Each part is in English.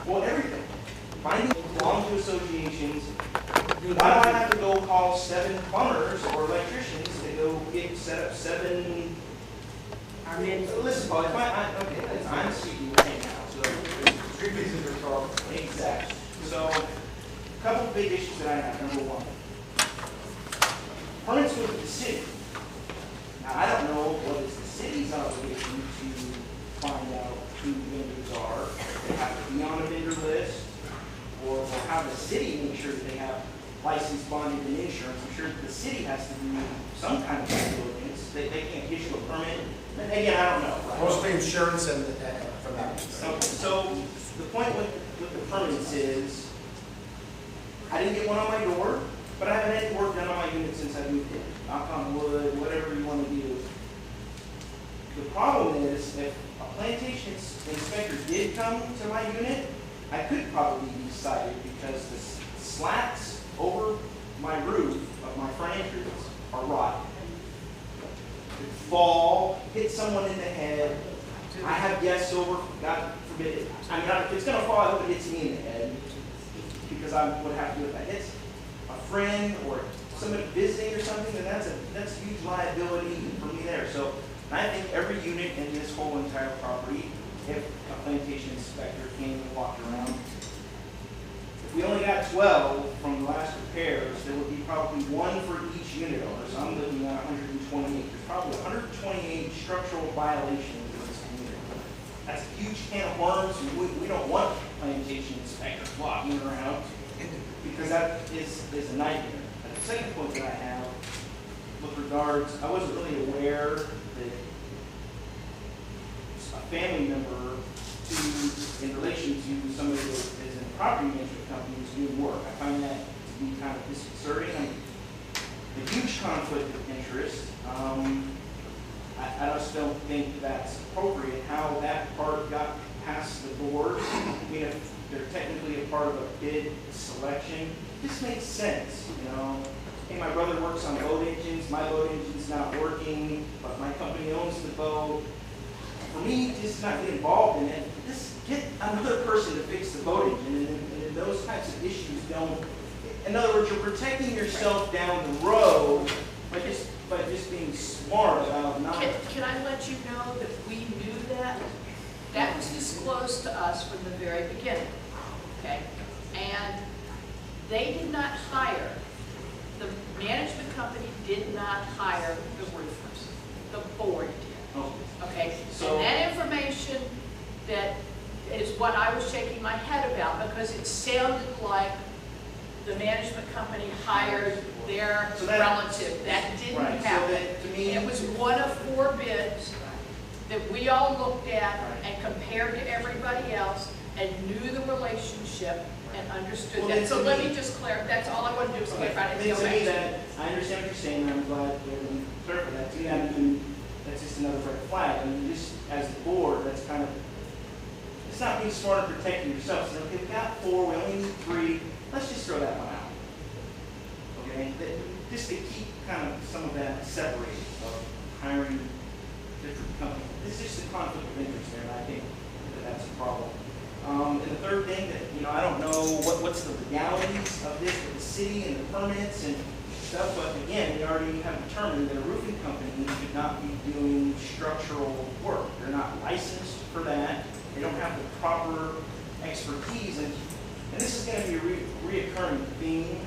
Well, everything. Finding belong to associations. Why do I have to go call 7 plumbers or electricians to go get set up 7? I mean, listen, Paul, if I'm speaking right now, so Street pieces are talking. exactly. So, a couple of big issues that I have. Number one, permits go to the city. Now, I don't know what is the city's obligation to find out who vendors are. They have to be on a vendor list, or how the city makes sure that they have licensed, bonded, and insurance. I'm sure that the city has to do some kind of due diligence. They can't issue a permit. And again, I don't know. Right? Mostly insurance and from that Okay, perspective. so the point with the permits is, I didn't get one on my door, but I haven't had any work done on my unit since I moved in. Knock on wood, whatever you want to do. The problem is, if a plantation inspector did come to my unit, I could probably be cited because the slats over my roof of my front entrance are rotten. Could fall, hit someone in the head. I have guests over, God forbid it. I mean, if it's going to fall, I hope it hits me in the head because I would have to do it. If it hits a friend or somebody visiting or something, then that's a huge liability for me there. So I think every unit in this whole entire property, if a plantation inspector came and walked around, if we only got 12 from the last repairs, there would be probably 1 for each unit owner. So I'm looking at 128. There's probably 128 structural violations in this community. That's a huge can of worms. We don't want plantation inspectors walking around because that is a nightmare. And the second point that I have with regards, I wasn't really aware that a family member in relation to somebody that is in a property management company is doing work. I find that to be kind of disconcerting. A huge conflict of interest. I just don't think that's appropriate how that part got past the board. I mean, if they're technically a part of a bid selection, this makes sense, you know. Hey, my brother works on boat engines, my boat engine's not working, but my company owns the boat. For me, just not get involved in it, just get another person to fix the boat engine, and those types of issues don't. In other words, you're protecting yourself down the road by just being smart about not. Can I let you know that we knew that? That was disclosed to us from the very beginning, okay? And they did not hire, the management company did not hire the roofers. The board did. Okay? So, and that information that is what I was shaking my head about because it sounded like the management company hired their relative. That didn't happen. So to me, it was one of 4 bids that we all looked at and compared to everybody else and knew the relationship and understood that. So let me just clarify. That's all I want to do is clarify. To me, that I understand what you're saying, and I'm glad that you clarified that. To me, that's just another red flag. I mean, just as the board, that's kind of, it's not being smart and protecting yourself. So, okay, we got 4, we only need 3. Let's just throw that one out. Okay? Just to keep kind of some of that separated of hiring different companies. It's just a conflict of interest there, and I think that's a problem. And the third thing that, you know, I don't know what's the legalities of this with the city and the permits and stuff, but again, we already have determined that a roofing company should not be doing structural work. They're not licensed for that. They don't have the proper expertise, and this is going to be a reoccurring theme,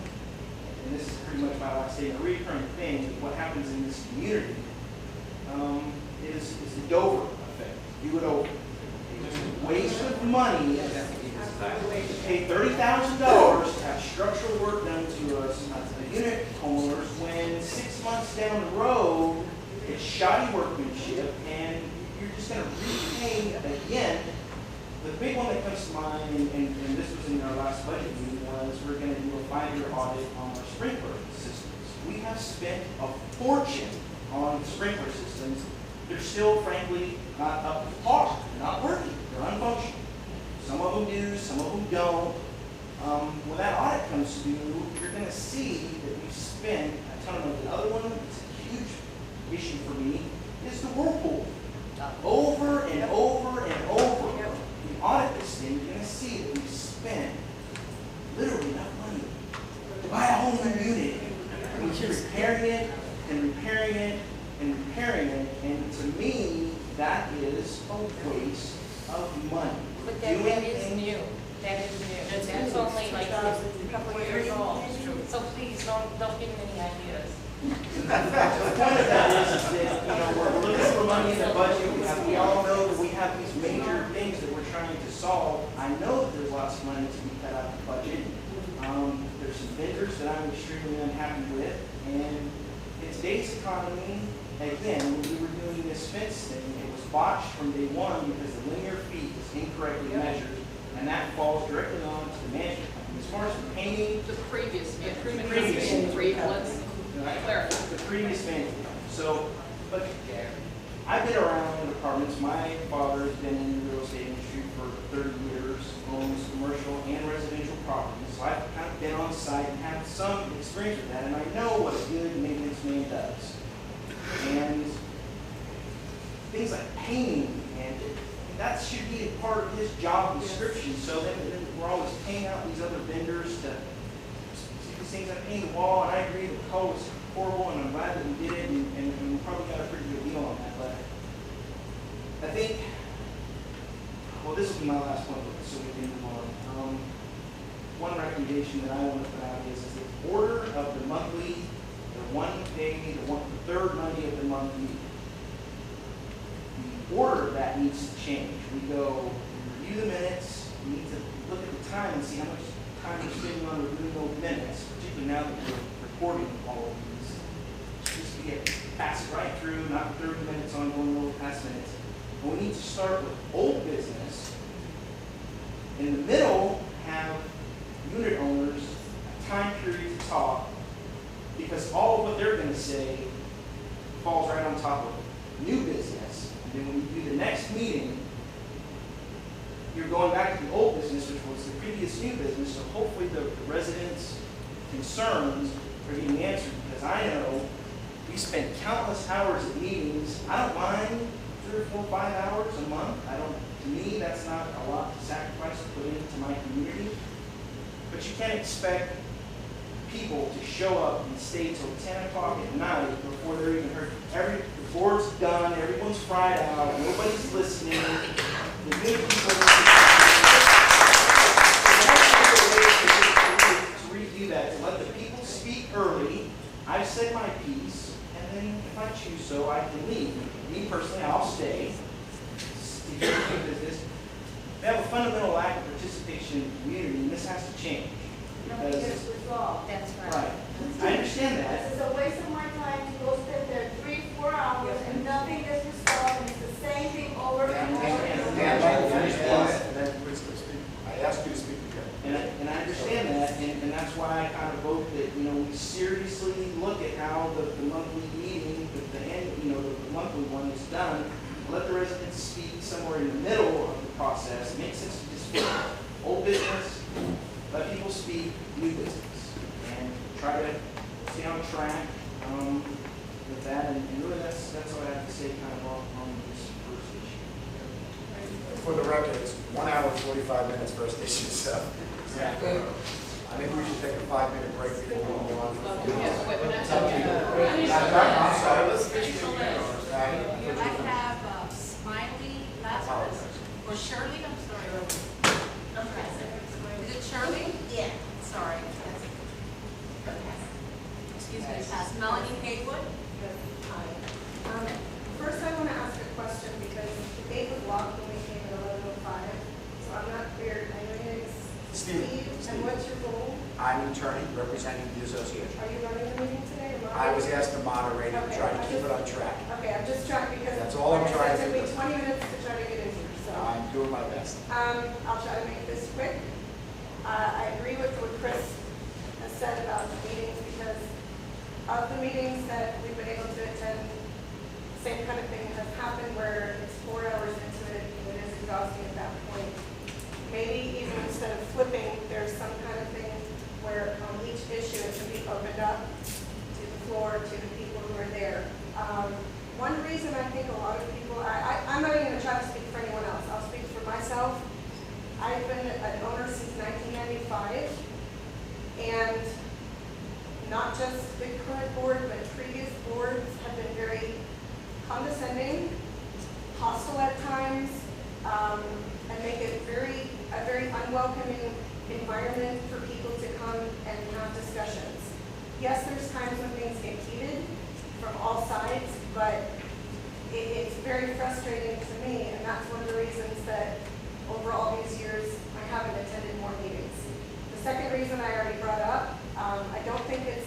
and this is pretty much my last statement, a reoccurring thing, what happens in this community is the Dover effect. Do it over. It's a waste of money to pay $30,000 to have structural work done to us, the unit homeowners, when 6 months down the road, it's shoddy workmanship, and you're just going to repay again. The big one that comes to mind, and this was in our last budget meeting, was we're going to do a 5-year audit on our sprinkler systems. We have spent a fortune on sprinkler systems. They're still, frankly, not up to par. They're not working. They're unfunctional. Some of them do, some of them don't. When that audit comes due, you're going to see that we've spent a ton of money. The other one that's a huge issue for me is the whirlpool. Over and over and over. The audit this thing, you're going to see that we've tearing it and repairing it and repairing it, and to me, that is a waste of money. But that is new. That is new. That's only like a couple of years old. So please, don't give me any ideas. The point of that is that, we're looking for money in the budget. We all know that we have these major things that we're trying to solve. I know that there's lots of money to be cut out of the budget. There's some vendors that I'm extremely unhappy with, and in today's economy, again, when we were doing this fence thing, it was botched from day one because the linear feet was incorrectly measured, and that falls directly on to the management company. As far as the painting, The previous, the previous management. So, but I've been around in apartments. My father's been in the real estate industry for 30 years, owns commercial and residential properties. So I've kind of been on site and have some experience with that, and I know what a good maintenance man does. And things like painting, and that should be a part of his job description. So then we're always paying out these other vendors to see these things. I paint the wall, and I agree the color was horrible, and I'm glad that we did it, and we probably got a pretty good deal on that. But I think, well, this will be my last point, so we can move on. One recommendation that I want to put out is the order of the monthly, the third Monday of the month meeting. The order of that needs to change. We review the minutes, we need to look at the time and see how much time we're spending on reviewing those minutes, particularly now that we're recording all of these. Just pass it right through, not 30 minutes on going over past minutes. And we need to start with old business. In the middle, have unit owners a time period to talk, because all of what they're going to say falls right on top of new business. And then when you do the next meeting, you're going back to the old business, which was the previous new business. So hopefully the residents' concerns are getting answered, because I know we spend countless hours at meetings. I don't mind 3 or 4 or 5 hours a month. To me, that's not a lot to sacrifice to put into my community. But you can't expect people to show up and stay till 10 o'clock at night before they're even heard. The board's done, everyone's fried out, nobody's listening. The new people to review that, to let the people speak early. I've said my piece, and then if I choose so, I can leave. Me personally, I'll stay to hear the business. We have a fundamental lack of participation in the community, and this has to change. Nothing gets resolved. That's Right. I understand that. This is a waste of my time to go spend there 3, 4 hours and nothing gets resolved, and it's the same thing over and over and over. I asked you to speak again. And I understand that, and that's why I kind of vote that, we seriously look at how the monthly meeting, the monthly one is done. Let the residents speak somewhere in the middle of the process. It makes sense to just put old business, let people speak, new business, and try to stay on track with that. And really, that's all I have to say kind of on this first issue. For the record, it's 1 hour and 45 minutes first issue, so. Exactly. I think we should take a 5-minute break before we move on. Yes, wait, we're not It's up to you. done. I'm sorry, let's I have Smiley Lazarus, or Shirley, I'm sorry. Is it Shirley? Yeah. Sorry. Excuse me, Melanie Haywood? Hi. First, I want to ask a question because the gate was locked when we came at 11:05, so I'm not clear. I know your name is Steve, and what's your role? I'm an attorney representing the association. Are you running the meeting today? Or I was asked to moderate and Okay, try to keep it on track. Okay, I'm just trying because That's all I'm trying to It took me do. 20 minutes to try to get in here, so. I'm doing my best. I'll try to make this quick. I agree with what Chris has said about the meetings because of the meetings that we've been able to attend, same kind of thing has happened where it's 4 hours into it and it is exhausting at that point. Maybe even instead of flipping, there's some kind of thing where on each issue it should be opened up to the floor, to the people who are there. One reason I think a lot of people, I'm not even going to try to speak for anyone else. I'll speak for myself. I've been an owner since 1995, and not just the current board, but welcoming environment for people to come and have discussions. Yes, there's times when things get heated from all sides, but it's very frustrating to me, and that's one of the reasons that over all these years, I haven't attended more meetings. The second reason I already brought up, I don't think it's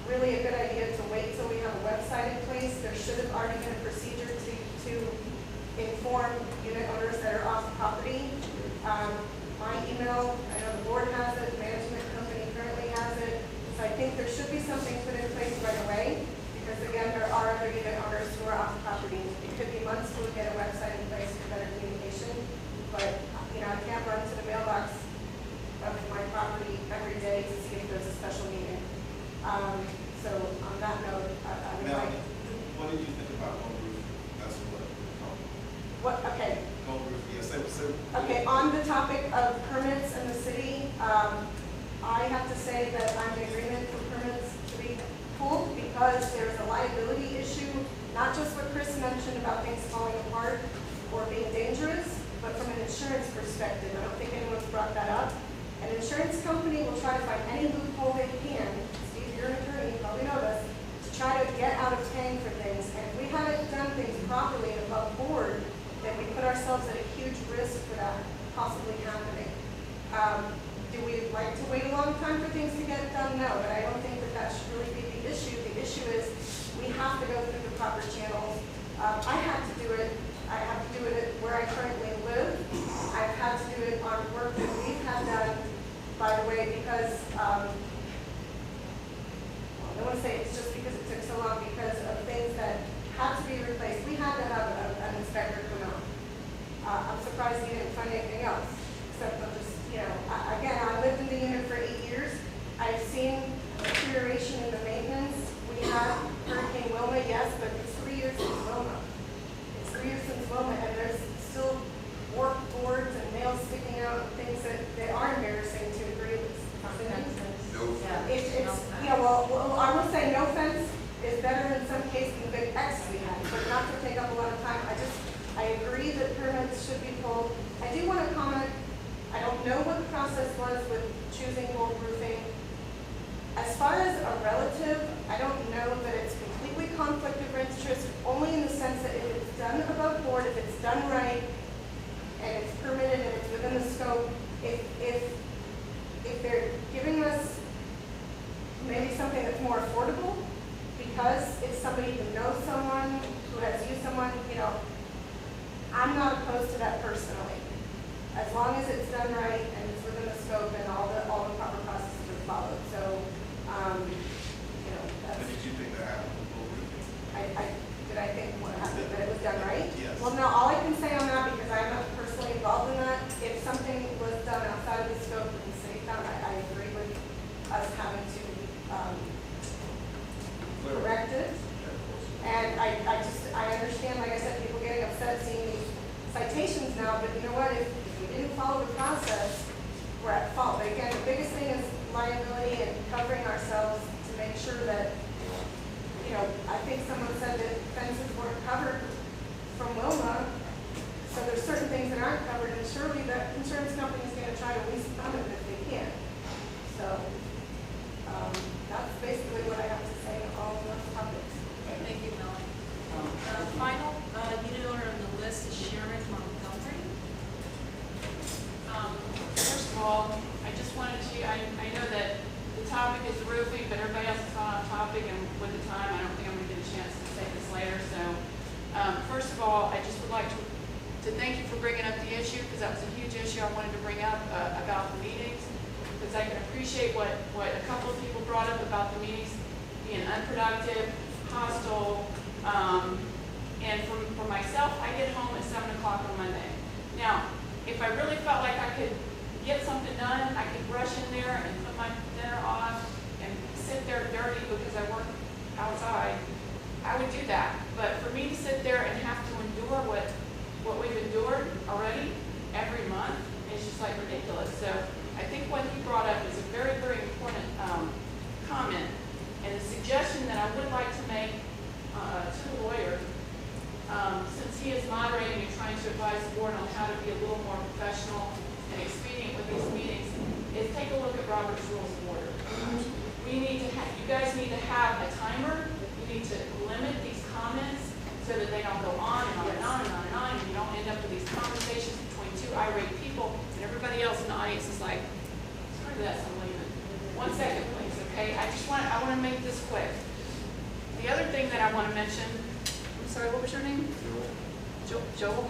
really a good idea to wait till we have a website in place. There should have already been a procedure to inform unit owners that are off property. My email, I know the board has it, the management company currently has it, so I think there should be something put in place right away, because again, there are other unit owners who are off property. It could be months till we get a website in place for better communication, but I can't run to the mailbox of my property every day to see if there's a special meeting. So on that note, I would Now, like. what did you think about Gould roof? That's what. Okay. Gold roof, yes, so. Okay, on the topic of permits in the city, I have to say that I'm in agreement for permits to be pulled because there's a liability issue, not just what Chris mentioned about things falling apart or being dangerous, but from an insurance perspective. I don't think anyone's brought that up. An insurance company will try to find any loophole they can, Steve, you're an attorney, you probably know this, to try to get out of paying for things. And if we haven't done things properly and above board, then we put ourselves at a huge risk for that possibly happening. Do we like to wait a long time for things to get done? No, but I don't think that that should really be the issue. The issue is we have to go through the proper channels. I have to do it. I have to do it where I currently live. I've had to do it on work that we've had done, by the way, because, I don't want to say it's just because it took so long, because of things that had to be replaced. We had to have an inspector come out. I'm surprised he didn't find anything else, except for just, again, I lived in the unit for 8 years. I've seen deterioration in the maintenance. We had Hurricane Wilma, yes, but it's 3 years since Wilma. It's 3 years since Wilma, and there's still warped boards and nails sticking out, things that are embarrassing to a degree. Well, I will say no fence is better in some cases than the big X we had, but not to take up a lot of time. I agree that permits should be pulled. I do want to comment, I don't know what the process was with choosing Gould roofing. As far as a relative, I don't know that it's completely conflict of interest, only in the sense that if it's done above board, if it's done right, and it's permitted and it's within the scope, if they're giving us maybe something that's more affordable, because it's somebody who knows someone, who has used someone, I'm not opposed to that personally, as long as it's done right and it's within the scope and all the proper processes are followed. So, that's. But did you think that happened with Gould roofing? Did I think what happened, that it was done right? Yes. Well, no, all I can say on that, because I'm not personally involved in that, if something was done outside of the scope of the city found, I agree with us having to correct it. And I understand, like I said, people getting upset seeing these citations now, but you know what, if we didn't follow the process, we're at fault. But again, the biggest thing is liability and covering ourselves to make sure that, I think someone said that fences weren't covered from Wilma, so there's certain things that aren't covered, and surely the insurance company is going to try to lease fund it if they can. So, that's basically what I have to say on all of those topics. Thank you, Melanie. Final unit owner on the list is Sharon Montgomery. First of all, I just wanted to, I know that the topic is roofing, but everybody else is on topic, and with the time, I don't think I'm going to get a chance to say this later. So, first of all, I just would like to thank you for bringing up the issue, because that was a huge issue I wanted to bring up about the meetings, because I can appreciate what a couple of people brought up about the meetings being unproductive, hostile, and for myself, I get home at 7 o'clock on Monday. Now, if I really felt like I could get something done, I could rush in there and put my dinner on and sit there dirty because I work outside, I would do that. But for me to sit there and have to endure what we've endured already every month is just like ridiculous. So I think what he brought up is a very, very important comment, and the suggestion that I would like to make to the lawyer, since he is moderating and trying to advise the board on how to be a little more professional and expedient with Robert's Rules of Order. We need to have, you guys need to have a timer. You need to limit these comments so that they don't go on and on and on and on and on, and you don't end up with these conversations between two irate people, and everybody else in the audience is like, screw this, I'm leaving. 1 second, please, okay? I want to make this quick. The other thing that I want to mention, I'm sorry, what was your name? Joel.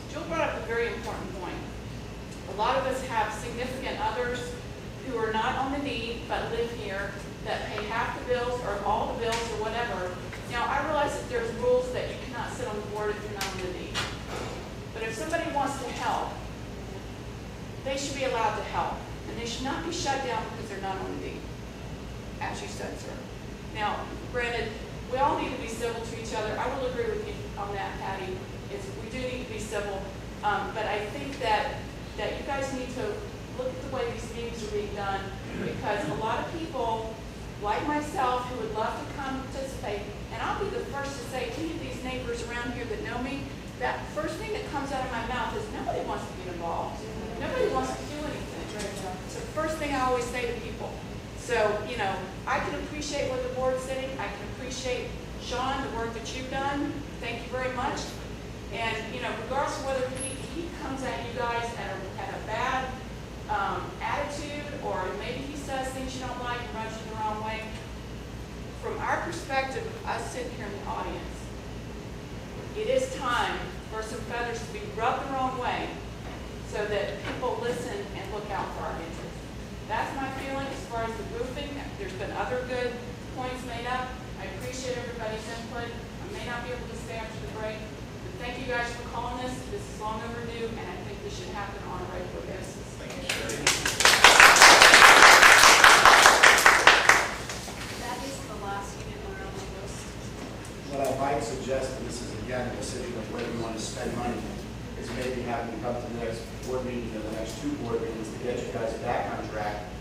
Joel brought up a very important point. A lot of us have significant others who are not on the deed but live here, that pay half the bills or all the bills or whatever. Now, I realize that there's rules that you cannot sit on the board if you're not on the deed. But if somebody wants to help, they should be allowed to help. And they should not be shut down because they're not on the deed, as you said, sir. Now, granted, we all need to be civil to each other. I will agree with you on that, Patty. We do need to be civil. But I think that you guys need to look at the way these meetings are being done, because a lot of people, like myself, who would love to come participate, and I'll be the first to say, any of these neighbors around here that know me, that first thing that comes out of my mouth is nobody wants to get involved. Nobody wants to do anything. It's the first thing I always say to people. So, you know, I can appreciate what the board's saying. I can appreciate, Sean, the work that you've done. Thank you very much. And, you know, regardless of whether he comes at you guys at a bad attitude, or maybe he says things you don't like and rubs you the wrong way, from our perspective, us sitting here in the audience, it is time for some feathers to be rubbed the wrong way so that people listen and look out for our interests. That's my feeling as far as the roofing. There's been other good points made up. I appreciate everybody's input. I may not be able to stay after the break, but thank you guys for calling this. This is long overdue, and I think this should happen on a regular basis. Thank you, Sherry. That is the last unit order on the list. What I might suggest, and this is again a decision of whether you want to spend money, is maybe having to come to the next board meeting or the next 2 board meetings to get you guys back on track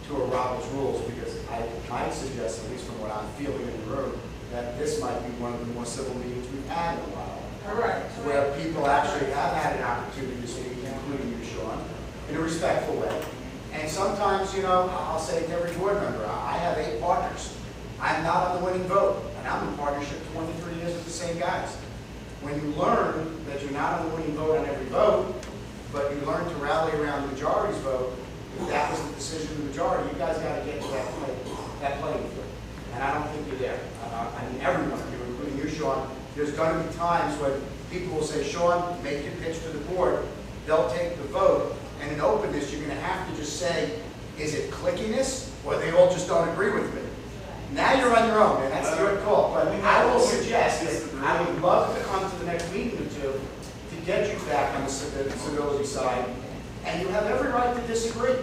to a Robert's Rules, because I might suggest, at least from what I'm feeling in the room, that this might be one of the more civil meetings we've had in a while. Correct. Where people actually have had an opportunity to speak, including you, Sean, in a respectful way. And sometimes, you know, I'll say to every board member, I have 8 partners. I'm not on the winning vote, and I'm in partnership 23 years with the same guys. When you learn that you're not on the winning vote on every vote, but you learn to rally around the majority's vote, if that was the decision of the majority, you guys got to get to that playing field. And I don't think you're there. I mean, everyone, including you, Sean, there's going to be times when people will say, Sean, make your pitch to the board. They'll take the vote. And in openness, you're going to have to just say, is it clickiness, or they all just don't agree with me? Now you're on your own, and that's your call. But I will suggest that I would love to come to the next meeting or 2 to get you back on the civility side, and you have every right to disagree.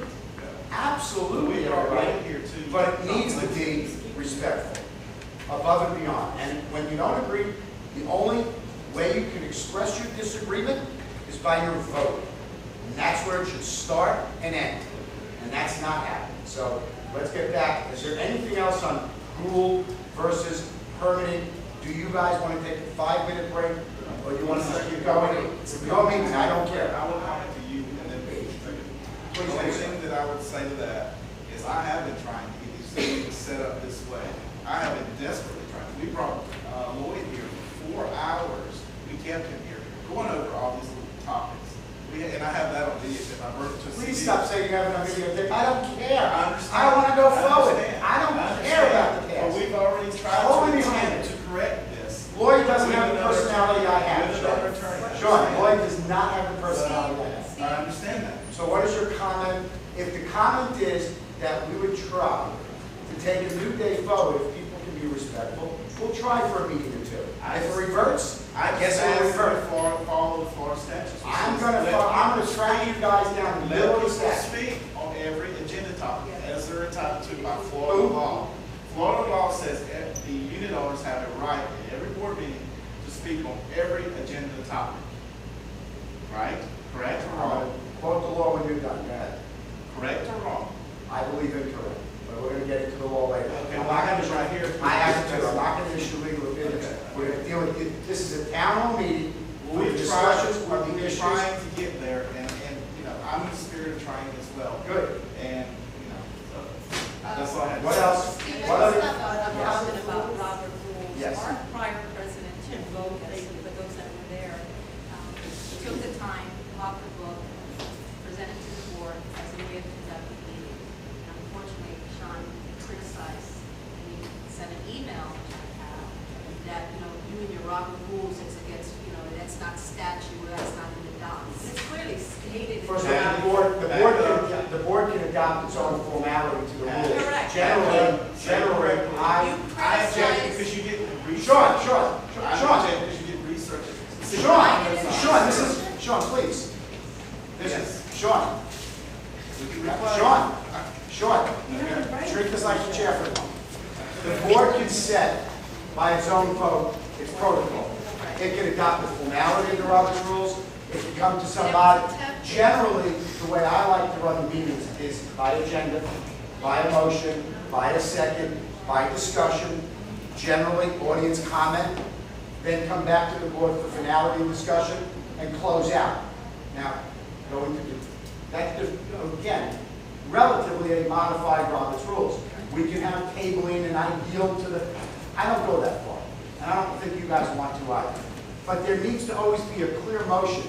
Absolutely, We are right here too. but it needs to be respectful, above and beyond. And when you don't agree, the only way you can express your disagreement is by your vote. And that's where it should start and end. And that's not happening. So let's get back. Is there anything else on Gould versus permitting? Do you guys want to take a 5-minute break? Or do you want to keep going? No means I don't care. I will comment to you, and then please. The Please, only please. thing that I would say to that is I have been trying to get these things set up this way. I have been desperately trying. We brought Lloyd here for 4 hours. We kept him here going over all these little topics. And I have that on videotape. I wrote it to Please CD. stop saying you have it on videotape. I don't care. I understand. I want to go I forward. understand. I don't I care about the understand. But past. we've already tried Hold to me behind attempt it. to correct this. Lloyd doesn't With have the another personality I attorney. have. With another attorney. Sean, Lloyd does not have the personality I have. I understand that. So what is your comment? If the comment is that we would try to take a new day forward, if people can be respectful, we'll try for a meeting or 2. If it reverts, I guess it will revert. Follow the Florida statutes. I'm going to track you guys down the middle Let of the people statute. speak on every agenda topic as they're entitled to by Florida law. Florida law says the unit owners have a right at every board meeting to speak on every agenda topic. Right? Correct or wrong? Quote the law when you're done. Go ahead. Correct or wrong? I believe incorrect, but we're going to get into the law later. Okay, I'm well, not I have going it right here. I have it too. I'm not going to issue legal opinions. Okay. We're going to deal with it. This is a town hall meeting. We've Discussions tried, of the we're issues. trying to get there, and you know, I'm in the spirit of trying as well. Good. And, so, that's all I had. What else? Steve, What I other? just have a comment about Robert rules. Yes. Our prior president, Tim Gould, for those that were there, took the time, locked the book, presented to the board as a way of conducting meetings. And unfortunately, Sean criticized, and he sent an email, which I have, that, you and your Robert rules, it's against, that's not statute, that's not in the docs. It's clearly stated. First of all, the board can adopt its own formality to the rules. Correct. Generally, I object criticize. because you didn't research. Sean, Because you didn't research it. Sean, please. Yes. Sean, We can reply. Sean, treat this like the chair for a moment. The board can set by its own vote its protocol. It can adopt the formality of the Robert's rules. It can come to somebody. Generally, the way I like to run the meetings is by agenda, by a motion, by a second, by discussion, generally audience comment, then come back to the board for finality of discussion and close out. Now, going to do that, again, relatively a modified Robert's rules. We can have tabling and I yield to the, I don't go that far. And I don't think you guys want to either. But there needs to always be a clear motion,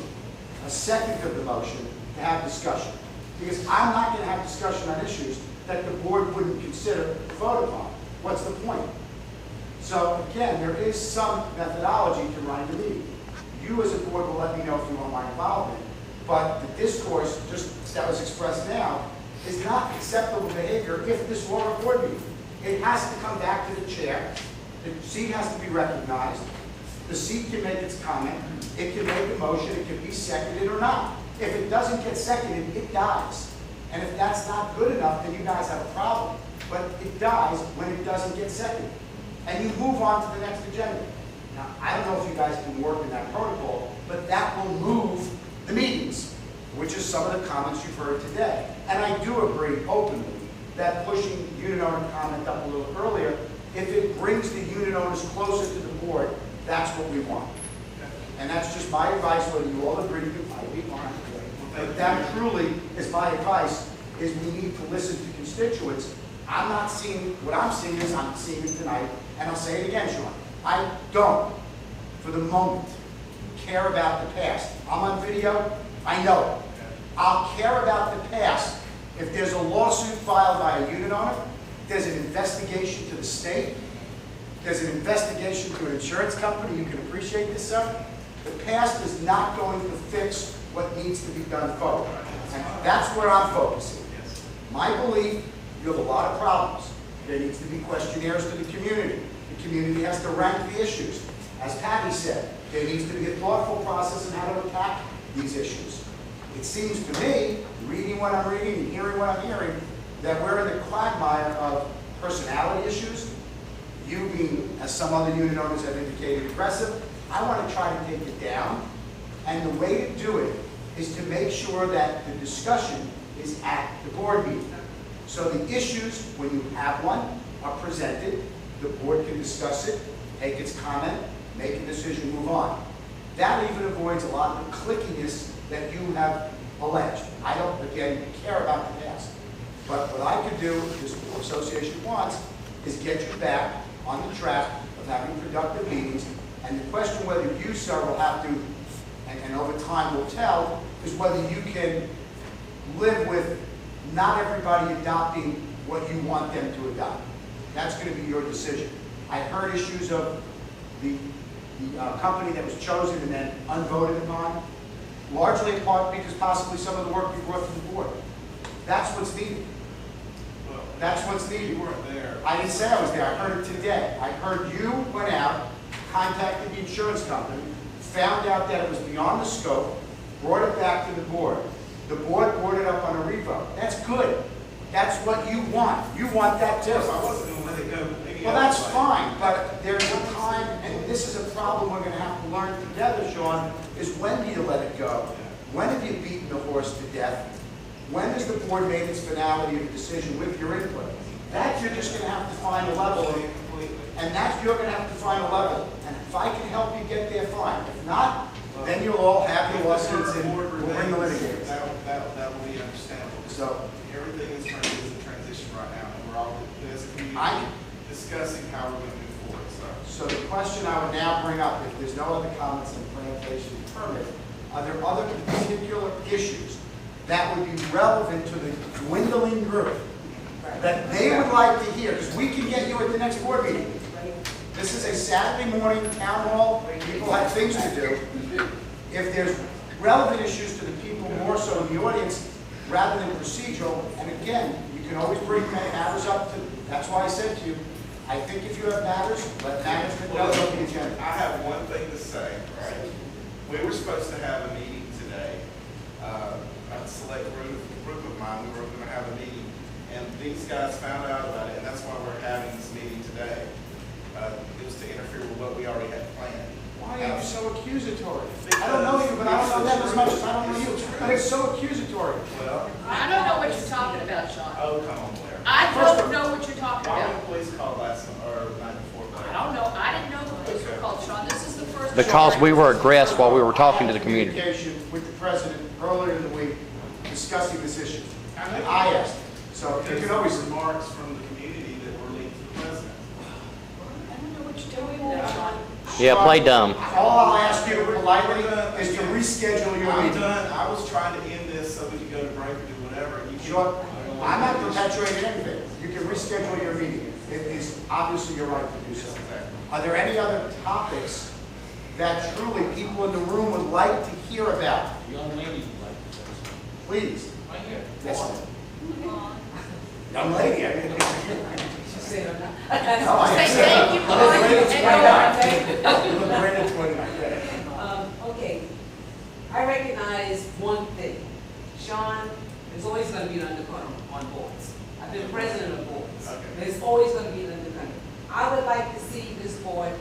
a second of the motion, to have discussion. Because I'm not going to have discussion on issues that the board wouldn't consider to vote upon. What's the point? So again, there is some methodology to running the meeting. You as a board will let me know if you want my involvement. But the discourse, just that was expressed now, is not acceptable behavior if this were a board meeting. It has to come back to the chair. The seat has to be recognized. The seat can make its comment. It can make a motion. It can be seconded or not. If it doesn't get seconded, it dies. And if that's not good enough, then you guys have a problem. But it dies when it doesn't get seconded. And you move on to the next agenda. Now, I don't know if you guys can work in that protocol, but that will move the meetings, which is some of the comments you've heard today. And I do agree openly that pushing unit owner comment up a little earlier, if it brings the unit owners closer to the board, that's what we want. And that's just my advice, whether you all agree with it, I'd be fine. But that truly is my advice, is we need to listen to constituents. I'm not seeing, what I'm seeing is, I'm seeing it tonight, and I'll say it again, Sean. I don't, for the moment, care about the past. I'm on video, I know it. I'll care about the past if there's a lawsuit filed by a unit owner, there's an investigation to the state, there's an investigation to an insurance company. You can appreciate this, sir. The past is not going to fix what needs to be done forward. And that's where I'm focusing. My belief, you have a lot of problems. There needs to be questionnaires to the community. The community has to rank the issues. As Patty said, there needs to be a thoughtful process on how to attack these issues. It seems to me, reading what I'm reading and hearing what I'm hearing, that we're in the quagmire of personality issues. You being, as some other unit owners have indicated, aggressive. I want to try to take it down. And the way to do it is to make sure that the discussion is at the board meeting. So the issues, when you have one, are presented. The board can discuss it, take its comment, make a decision, move on. That even avoids a lot of the clickiness that you have alleged. I don't, again, care about the past. But what I could do, if this association wants, is get you back on the track of having productive meetings. And the question whether you, sir, will have to, and over time will tell, is whether you can live with not everybody adopting what you want them to adopt. That's going to be your decision. I heard issues of the company that was chosen and then unvoted upon, largely in part because possibly some of the work you brought to the board. That's what's needed. That's what's needed. You weren't there. I didn't say I was there. I heard it today. I heard you went out, contacted the insurance company, found out that it was beyond the scope, brought it back to the board. The board brought it up on a revote. That's good. That's what you want. You want that too. I wasn't going to let it go. Maybe Well, that's fine, but there's a time, and this is a problem we're going to have to learn together, Sean, is when do you let it go? When have you beaten the horse to death? When has the board made its finality of decision with your input? That you're just going to have to find a level, and that you're going to have to find a level. And if I can help you get there, fine. If not, then you'll all have your lawsuits and we'll bring the litigators. That So, Everything is in transition right now, and we're all, as a community, I- discussing how we're gonna move forward, so. so the question I would now bring up, if there's no other comments on plantation permit, are there other particular issues that would be relevant to the dwindling group that they would like to hear? Because we can get you at the next board meeting. This is a Saturday morning town hall, people have things to do. If there's relevant issues to the people more so in the audience, rather than procedural, and again, you can always bring matters up to, that's why I said to you, I think if you have matters, let management know on the agenda. I have one thing to say, right? We were supposed to have a meeting today. A select group of mine, we were gonna have a meeting, and these guys found out about it, and that's why we're having this meeting today. It was to interfere with what we already had planned. Why are you so accusatory? I don't know you, but I don't know them as much as I don't know you. But it's so accusatory. Well, I don't know what you're talking about, Sean. oh, come on, Blair. I don't know what you're talking Why about. were the police called last, or night before, Blair? I don't know, I didn't know the police were called, Sean, this is the first. Because we were aggressed while we were talking to the community. Communication with the president earlier in the week discussing this issue. I know. I asked. So you can always, Remarks from the community that were linked to the president. I don't know what you're talking about, Sean. Yeah, play dumb. all I'll ask you politely is to reschedule your I'm meeting. done. I was trying to end this so we could go to break or do whatever. You can- Sean, I'm not perpetuating anything. You can reschedule your meeting. It is obviously your right to do so. Are there any other topics that truly people in the room would like to hear about? Young lady would like to say something. Please. Right here. Yes, ma'am. Young lady, I mean. Say Oh, thank you, You look great at 29. Okay, I recognize one thing. Sean, there's always going to be an undercurrent on boards. I've been president of boards. Okay. There's always going to be an undercurrent. I would like to see this board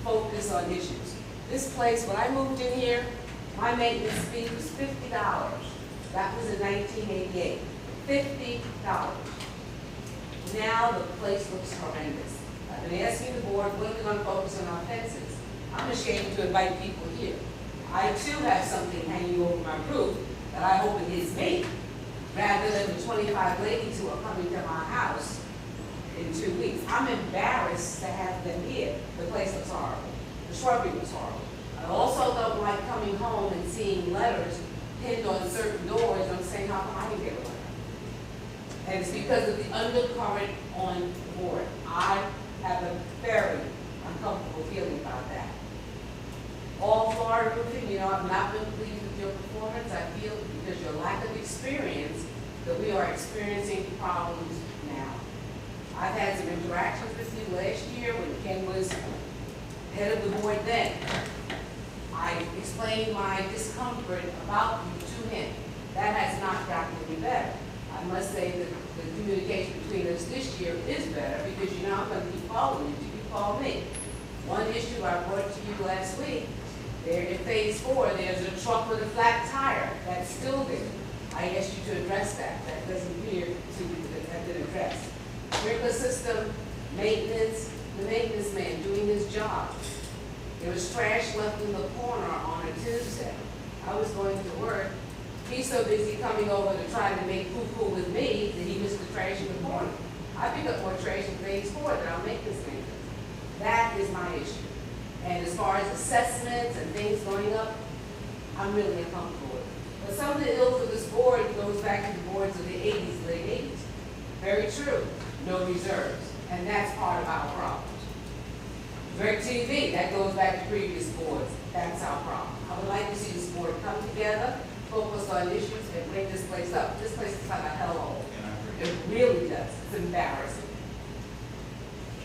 focus on issues. This place, when I moved in here, my maintenance fee was $50. That was in 1988. $50. Now the place looks horrendous. I've been asking the board, when are we going to focus on our fences? I'm ashamed to invite people here. I too have something hanging over my roof that I hope it is me, rather than the 25 ladies who are coming to my house in 2 weeks. I'm embarrassed to have them here. The place looks horrible. The shrubbery was horrible. I also don't like coming home and seeing letters pinned on certain doors and saying, how come I didn't get a letter? And it's because of the undercurrent on the board. I have a very uncomfortable feeling about that. All Florida roofing, I've not been pleased with your performance. I feel because your lack of experience that we are experiencing problems now. I've had some interactions with you last year when Ken was head of the board then. I explained my discomfort about you to him. That has not gotten any better. I must say that the communication between us this year is better because I'm going to keep following you. You call me. One issue I brought to you last week, there in phase 4, there's a truck with a flat tire that's still there. I asked you to address that. That doesn't appear to have been addressed. Sprinkler system, maintenance, the maintenance man doing his job. There was trash left in the corner on a Tuesday. I was going to work. He's so busy coming over to try to make poo-poo with me that he missed the trash in the corner. I pick up more trash in phase 4 than I'll make this maintenance. That is my issue. And as far as assessments and things going up, I'm really uncomfortable with it. But some of the ills of this board goes back to the boards of the 80s, late 80s. Very true. No reserves. And that's part of our problems. DirecTV, that goes back to previous boards. That's our problem. I would like to see this board come together, focus on issues, and bring this place up. This place is like a hellhole. It really does. It's embarrassing.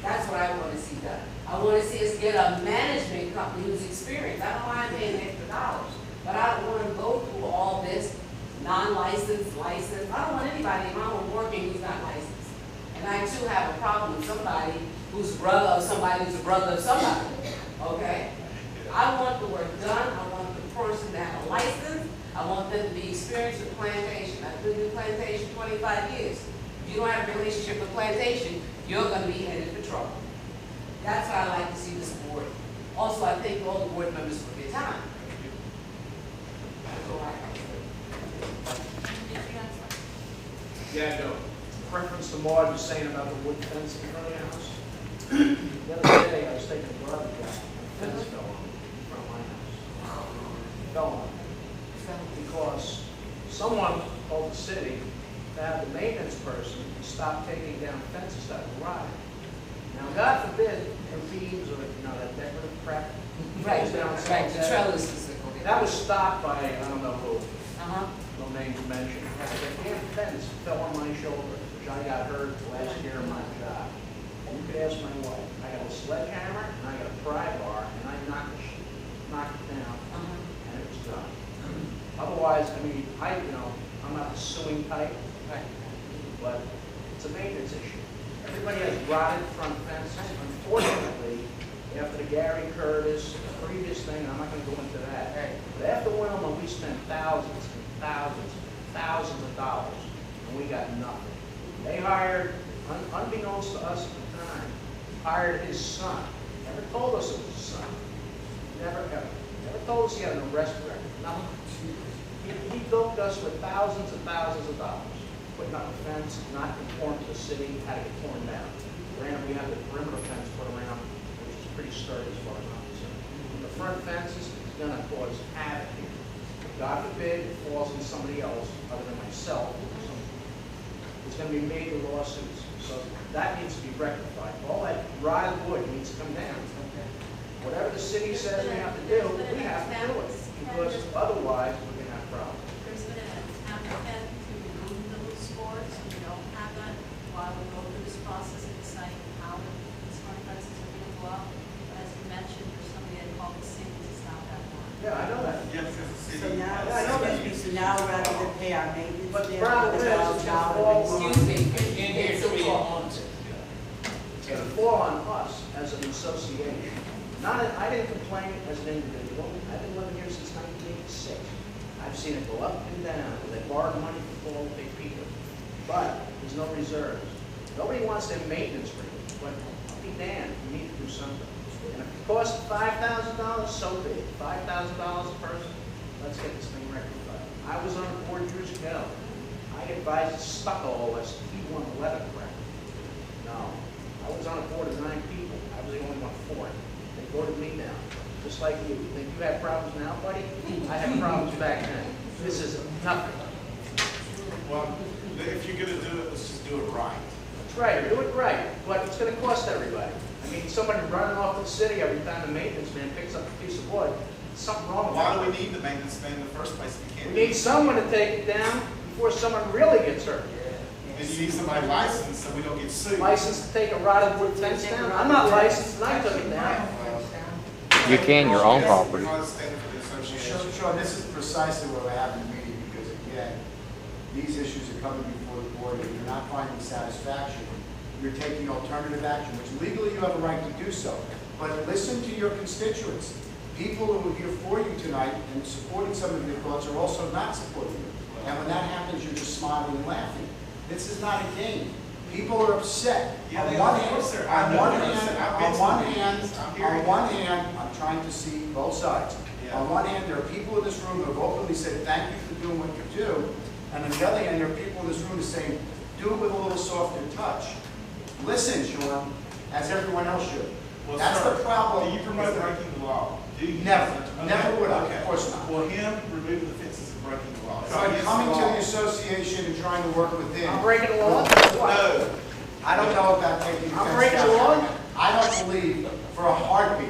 That's what I want to see done. I want to see us get a management company who's experienced. I don't mind paying extra dollars, but I don't want to go through all this non-licensed, licensed. I don't want anybody in my home working who's not licensed. And I too have a problem with somebody who's brother of somebody who's a brother of somebody. Okay? I want the work done. I want the person to have a license. I want them to be experienced with plantation. I've been in plantation 25 years. If you don't have a relationship with plantation, you're going to be headed for trouble. That's why I like to see this board. Also, I thank all the board members for their time. That's all I have to say. Yeah, go. Reference to Maud was saying about the wood fence in front of your house. The other day, I was taking a garbage out, and the fence fell on me in front of my house. Fell on me. Because someone told the city to have the maintenance person stop taking down fences that were rotting. Now, God forbid, the beams or, that decorative crap. Right, goes down right, the that. trellises. That was stopped by, I don't know who, Uh-huh. no names mentioned. The damn fence fell on my shoulder, which I got hurt last year on my job. And you could ask my wife, I got a sledgehammer and I got a pry bar and I knocked it down and it was done. Otherwise, I mean, I'm not the suing type, but it's a maintenance issue. Everybody has rotted front fences. Unfortunately, after the Gary Curtis, the previous thing, I'm not going to go into that. But after Wilma, we spent thousands and thousands and thousands of dollars, and we got nothing. They hired, unbeknownst to us at the time, hired his son. Never told us it was his son. Never, ever. Never told us he had an arrest record. Nothing. He bilked us with thousands and thousands of dollars. Putting up a fence, not conform to the city, had to get torn down. Granted, we have the perimeter fence put around, which is pretty sturdy as far as I'm concerned. The front fences is going to cause havoc here. God forbid it falls on somebody else other than myself. It's going to be major lawsuits. So that needs to be rectified. All that rotted wood needs to come down. Whatever the city says we have to do, we have to do it. Because otherwise, we're going to have problems. There's been an applicant to remove those boards, and we don't have that while we go through this process of deciding how the smart fences are going to go up. But as you mentioned, there's somebody that called the city to stop that one. Yeah, I know that. Yes, as a city. So now, Yeah, I know that. so now rather than pay our maintenance, But the bill, problem is, it's going to fall on, Excuse me. In here, we on. it's going to fall on us as an association. I didn't complain as an individual. I've been living here since 1986. I've seen it go up and down. They borrow money from all big people. But there's no reserves. Nobody wants their maintenance rate. But I'll be damned, you need to do something. And if it costs $5,000, so be it. $5,000 a person, let's get this thing rectified. I was on a board years ago. I advised stucco was T111 crap. No. I was on a board of 9 people. I was the only one for it. They voted me down, just like you. You think you have problems now, buddy? I had problems back then. This is nothing. Well, if you're gonna do it, let's just do it right. That's right, do it right, but it's gonna cost everybody. I mean, somebody running off to the city every time the maintenance man picks up a piece of wood, there's something wrong with Why that. do we need the maintenance man in the first place if we can't? We need someone to take it down before someone really gets hurt. And you need somebody licensed so we don't get sued. Licensed to take a rotted wood fence down? I'm not licensed, and I took it down. You can, your own property. We're not standing for the association. Sean, this is precisely what we're having the meeting, because again, these issues are coming before the board, and you're not finding satisfaction. You're taking alternative action, which legally you have a right to do so. But listen to your constituents. People who are here for you tonight and supporting some of your thoughts are also not supporting you. And when that happens, you're just smiling and laughing. This is not a game. People are upset. Yeah, On they one are. hand, I know on one they're hand, upset. I've been on to one meetings. hand, I'm hearing on one hand, I'm trying to see both sides. Yeah. On one hand, there are people in this room who have openly said, thank you for doing what you do. And on the other hand, there are people in this room who are saying, do it with a little softer touch. Listen, Sean, as everyone else should. Well, That's sir, the problem. Do you promote breaking the law? Do you? Never. Okay. Never would I. Okay. Of course not. Well, him removing the fences is breaking the law. So coming to the association and trying to work within. I'm breaking the law? No. I don't know about taking the I'm fence breaking down. the law? I don't believe for a heartbeat,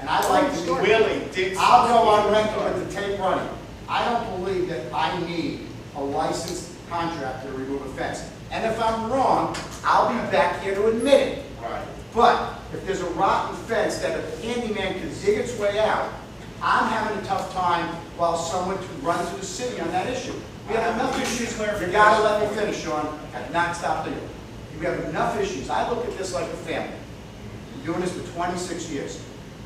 and I'd like to be Willie did. I'll go on record with the tape running. I don't believe that I need a licensed contractor to remove a fence. And if I'm wrong, I'll be back here to admit it. Right. But if there's a rotten fence that a handyman can dig its way out, I'm having a tough time while someone can run to the city on that issue. We have enough issues. You gotta let me finish, Sean. I've not stopped there. We have enough issues. I look at this like a family. We're doing this for 26 years.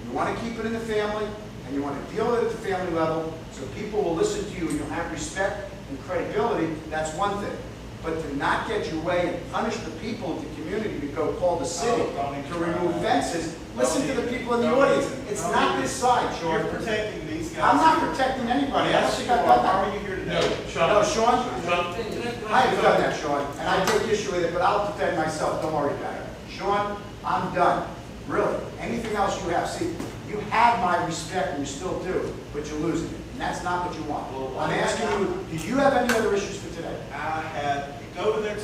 You want to keep it in the family, and you want to deal with it at the family level, so people will listen to you and you'll have respect and credibility. That's one thing. But to not get your way and punish the people of the community to go call the city to remove fences, listen to the people in the audience. It's not this side, Sean. You're protecting these guys. I'm not protecting anybody. I don't think I've done How that. are you here today? No, Sean. No, Sean? Sean, can I I have done that, Sean, and I take issue with it, but I'll defend myself, don't worry about it. Sean, I'm done, really. Anything else you have, see, you have my respect, and you still do, but you're losing it, and that's not what you want. Well, I'm asking you, do you have any other issues for today? I had, go over there to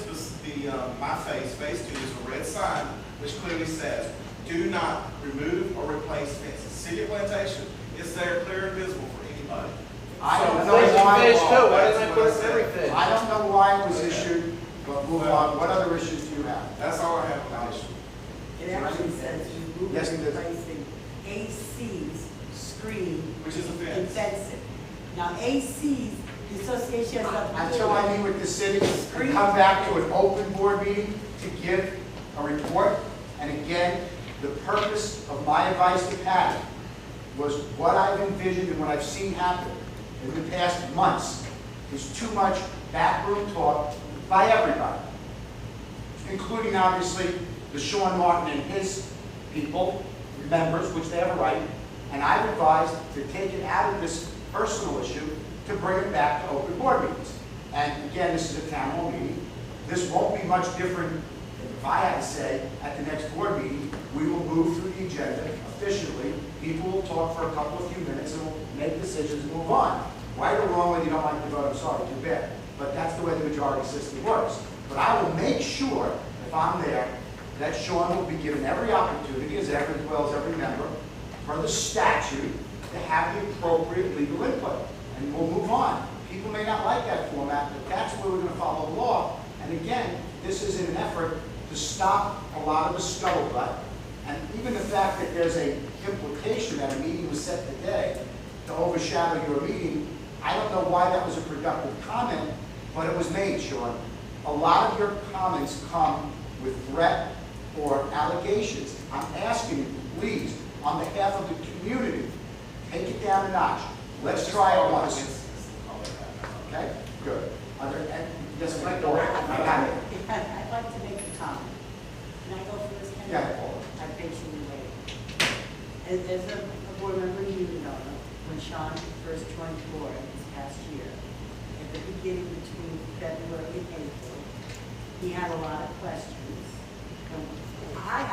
my face 2, there's a red sign which clearly says, do not remove or replace fences. City of Plantation, it's there clear and visible for anybody. I don't know Phase why. phase 2, why That's didn't I what I put said. everything? I don't know why it was issued, but move on. What other issues do you have? That's all I have on that issue. It actually says remove Yes, it and does. replacing ACs, screen, Which is a and fence. fencing. Now, ACs, the association has nothing to do Until I with meet with the city and come back to an open board meeting to give a report. And again, the purpose of my advice to Patty was what I've envisioned and what I've seen happen in the past months is too much backroom talk by everybody, including obviously the Sean Martin and his people, members, which they have a right, and I've advised to take it out of this personal issue to bring it back to open board meetings. And again, this is a town hall meeting. This won't be much different than if I had to say at the next board meeting, we will move through the agenda efficiently. People will talk for a couple of few minutes and we'll make decisions and move on. Right or wrong, whether you don't like the vote, I'm sorry, too bad. But that's the way the majority system works. But I will make sure, if I'm there, that Sean will be given every opportunity, as well as every member, per the statute, to have the appropriate legal input. And we'll move on. People may not like that format, but that's where we're going to follow the law. And again, this is in an effort to stop a lot of the scuttlebutt. And even the fact that there's a implication that a meeting was set today to overshadow your meeting, I don't know why that was a productive comment, but it was made, Sean. A lot of your comments come with threat or allegations. I'm asking you, please, on behalf of the community, take it down a notch. Let's try it once. Okay? Good. Yes, Mike, go ahead. I got it. I'd like to make a comment. Can I go for this, Ken? Yeah, Paul. I patiently waited. As a board member, you know, when Sean first joined the board this past year, at the beginning between February and April, he had a lot of questions. And I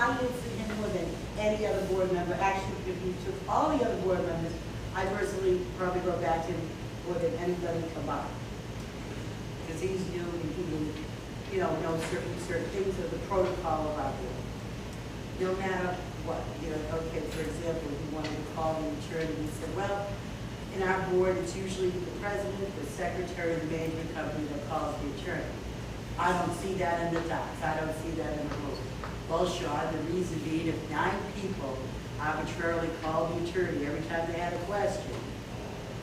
answered him more than any other board member. Actually, if you took all the other board members, I personally probably go back to him more than anybody combined. Because he's new and he didn't, you know certain things of the protocol of our board. No matter what, okay, for example, he wanted to call the attorney, he said, well, in our board, it's usually the president, the secretary, the management company that calls the attorney. I don't see that in the docs. I don't see that in the rules. Well, Sean, the reason being, if 9 people arbitrarily called the attorney every time they had a question,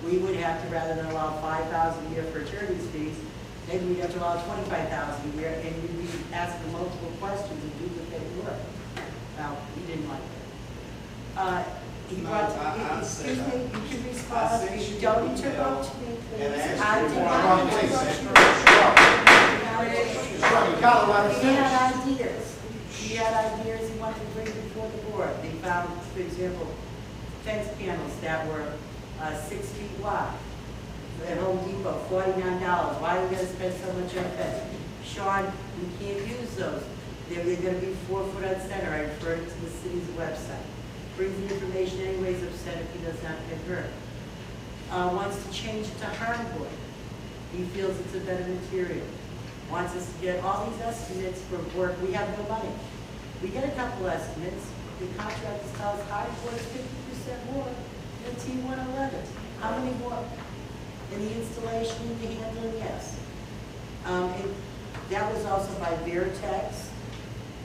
we would have to, rather than allow $5,000 a year for attorney's fees, maybe we'd have to allow $25,000 a year, and we'd be asking multiple questions and do the paperwork. Well, he didn't like that. He brought, excuse me, you can respond. Don't interrupt me, please. I did not interrupt you. You got a lot of He had ideas. He had ideas he wanted to bring before the board. They found, for example, fence panels that were 6 feet wide. At Home Depot, $49. Why are we going to spend so much on fence? Sean, we can't use those. They're going to be 4 foot on center. I referred to the city's website. Brings the information anyways, upset if he does not get hurt. Wants to change it to hardwood. He feels it's a better material. Wants us to get all these estimates for work. We have no money. We get a couple estimates. The contractors tell us hardwood is 50% more than T111. How many more? In the installation, in the handling, yes. And that was also by Veritex.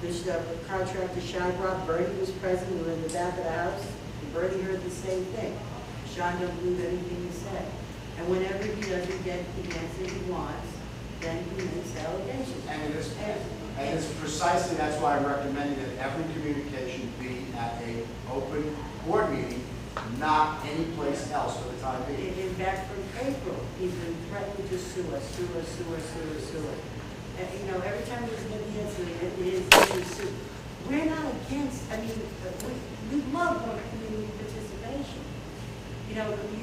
The contractor, Sean brought, Bernie was present, we were in the back of the house, and Bernie heard the same thing. Sean don't believe anything he said. And whenever he doesn't get the answer he wants, then he makes allegations. And it's precisely, that's why I'm recommending that every communication be at an open board meeting, not any place else for the time being. In fact, from April, he's been threatening to sue us. And, every time there's an incident, it is a sue. We're not against, we love more community participation. The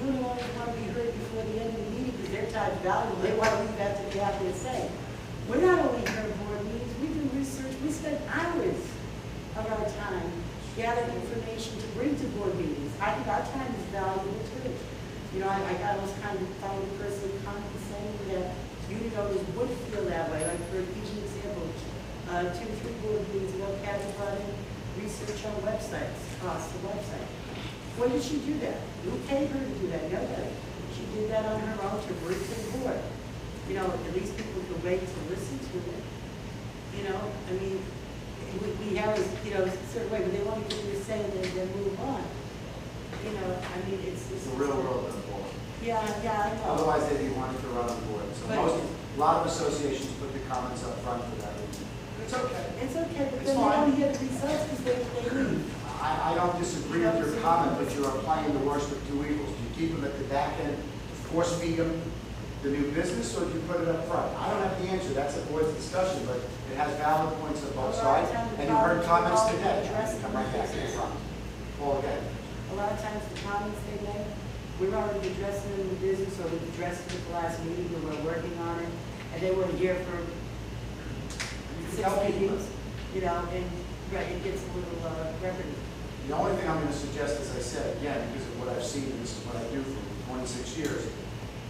union owners want to be heard before the end of the meeting because their time's valuable. They want to leave after the to say. We're not only here at board meetings, we do research, we spend hours of our time gathering information to bring to board meetings. I think our time is valuable too. You know, I was kind of found a person commenting saying that unit owners would feel that way, like for each example, 2 or 3 board meetings ago, Kathy brought in research on websites, across the website. When did she do that? Who paid her to do that? Nobody. She did that on her own to bring to the board. You know, at least people could wait to listen to it. You know, I mean, we have a, you know, certain way, but they want to get you saying and then move on. You know, I mean, it's The real world of the board. Yeah, I know. Otherwise, they'd be wanting to run on the board. So But- a lot of associations put the comments up front for that reason. It's okay. It's okay, but It's then they fine. don't get the results because they leave. I don't disagree with your comment, but you are applying the worst of 2 evils. Do you keep them at the back end, force feed them the new business, or do you put it up front? I don't have the answer. That's a board's discussion, but it has valid points on both sides. And you heard comments today. Come right back to the front. Paul, again. A lot of times the comments they make, we're already addressing them in the business, or we've addressed it at the last meeting, when we're working on it, and they weren't here for 6 meetings, you know, and, right, it gets a little repetitive. The only thing I'm going to suggest, as I said, again, because of what I've seen, and this is what I do for 26 years,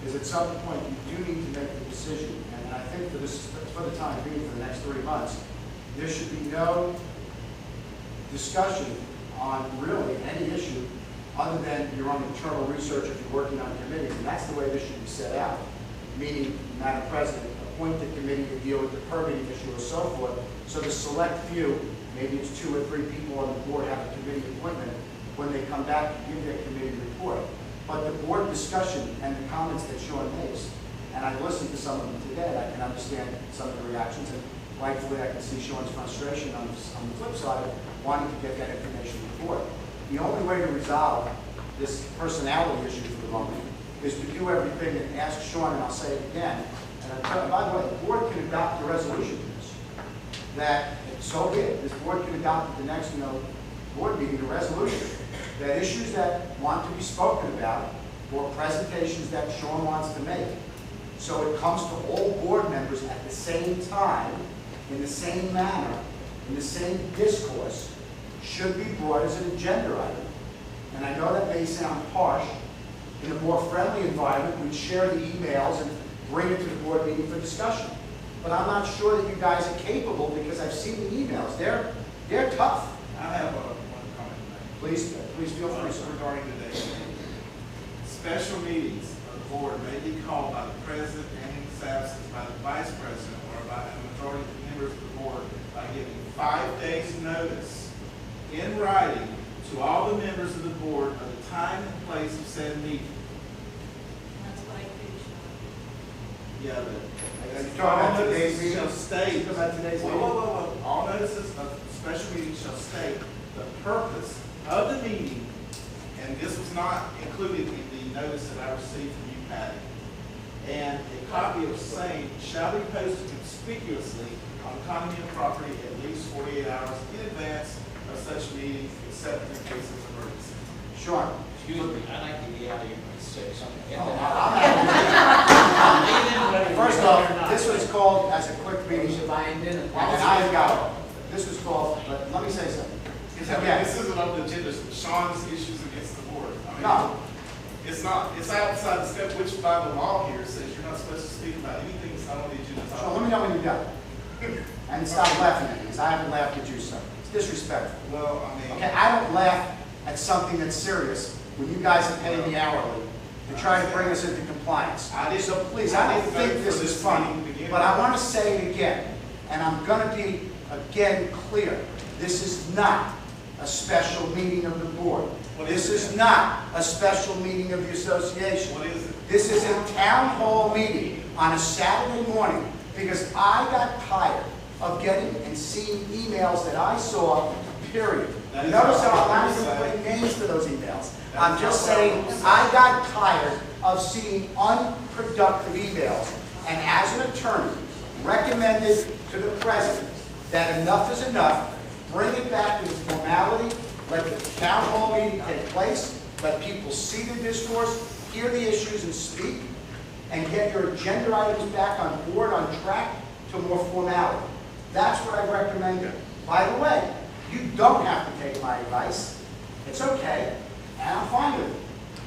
is at some point you do need to make the decision, and I think for the time being, for the next 3 months, there should be no discussion on really any issue other than your own internal research if you're working on committees, and that's the way this should be set out. Meaning, Madam President, appoint the committee to deal with the permitting issue and so forth, so the select few, maybe it's 2 or 3 people on the board have a committee appointment, when they come back to give their committee report. But the board discussion and the comments that Sean makes, and I've listened to some of them today, I can understand some of the reactions, and rightfully I can see Sean's frustration on the flip side of wanting to get that information to the board. The only way to resolve this personality issue for the moment is to do everything and ask Sean, and I'll say it again, and by the way, the board can adopt a resolution to this, that, so be it, this board can adopt at the next, board meeting a resolution, that issues that want to be spoken about, or presentations that Sean wants to make, so it comes to all board members at the same time, in the same manner, in the same discourse, should be brought as an agenda item. And I know that may sound harsh. In a more friendly environment, we'd share the emails and bring it to the board meeting for discussion. But I'm not sure that you guys are capable, because I've seen the emails. They're tough. I have one comment to make. Please feel free, sir. Regarding today's meeting. Special meetings of the board may be called by the president and in his absence by the vice president or by a majority of the members of the board by giving 5 days notice in writing to all the members of the board of the time and place of said meeting. That's what I do, Sean. Yeah, but You're talking about today's meeting? shall state. You're talking about today's meeting? Whoa. All notices of special meetings shall state the purpose of the meeting, and this was not included in the notice that I received from you, Patty. And a copy of same shall be posted conspicuously on condominium property at least 48 hours in advance of such meeting, except in cases of emergency. Sean. Excuse me, I'd like to get out of here and say something. First off, this was called as a quick meeting, and I've got, this was called, but let me say something. Again, this isn't on the agenda, Sean's issues against the board. I mean, No. It's not, it's outside the scope, which by the law here says you're not supposed to speak about anything that's not on the agenda. Sean, let me know when you're done. And stop laughing at me, because I haven't laughed at you, sir. It's disrespectful. Well, I mean. Okay, I don't laugh at something that's serious when you guys are paying me hourly to try to bring us into compliance. So please, I don't think this is funny, but I want to say it again, and I'm going to be, again, clear. This is not a special meeting of the board. This is not a special meeting of the association. What is it? This is a town hall meeting on a Saturday morning because I got tired of getting and seeing emails that I saw, period. Notice how I'm not even putting names to those emails. I'm just saying I got tired of seeing unproductive emails, and as an attorney, recommended to the president that enough is enough, bring it back to the formality, let the town hall meeting take place, let people see the discourse, hear the issues and speak, and get your agenda items back on board, on track, to more formality. That's what I recommend. By the way, you don't have to take my advice. It's okay, and I'm fine with it.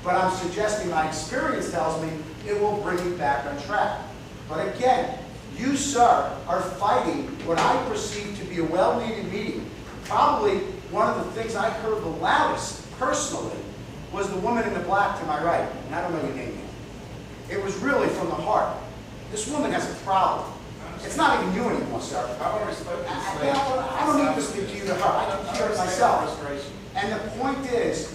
But I'm suggesting my experience tells me it will bring you back on track. But again, you, sir, are fighting what I perceive to be a well-needed meeting. Probably one of the things I heard the loudest, personally, was the woman in the black to my right. And I don't know your name yet. It was really from the heart. This woman has a problem. It's not even you anymore, sir. I don't need to speak to you to her. I can hear it myself. And the point is,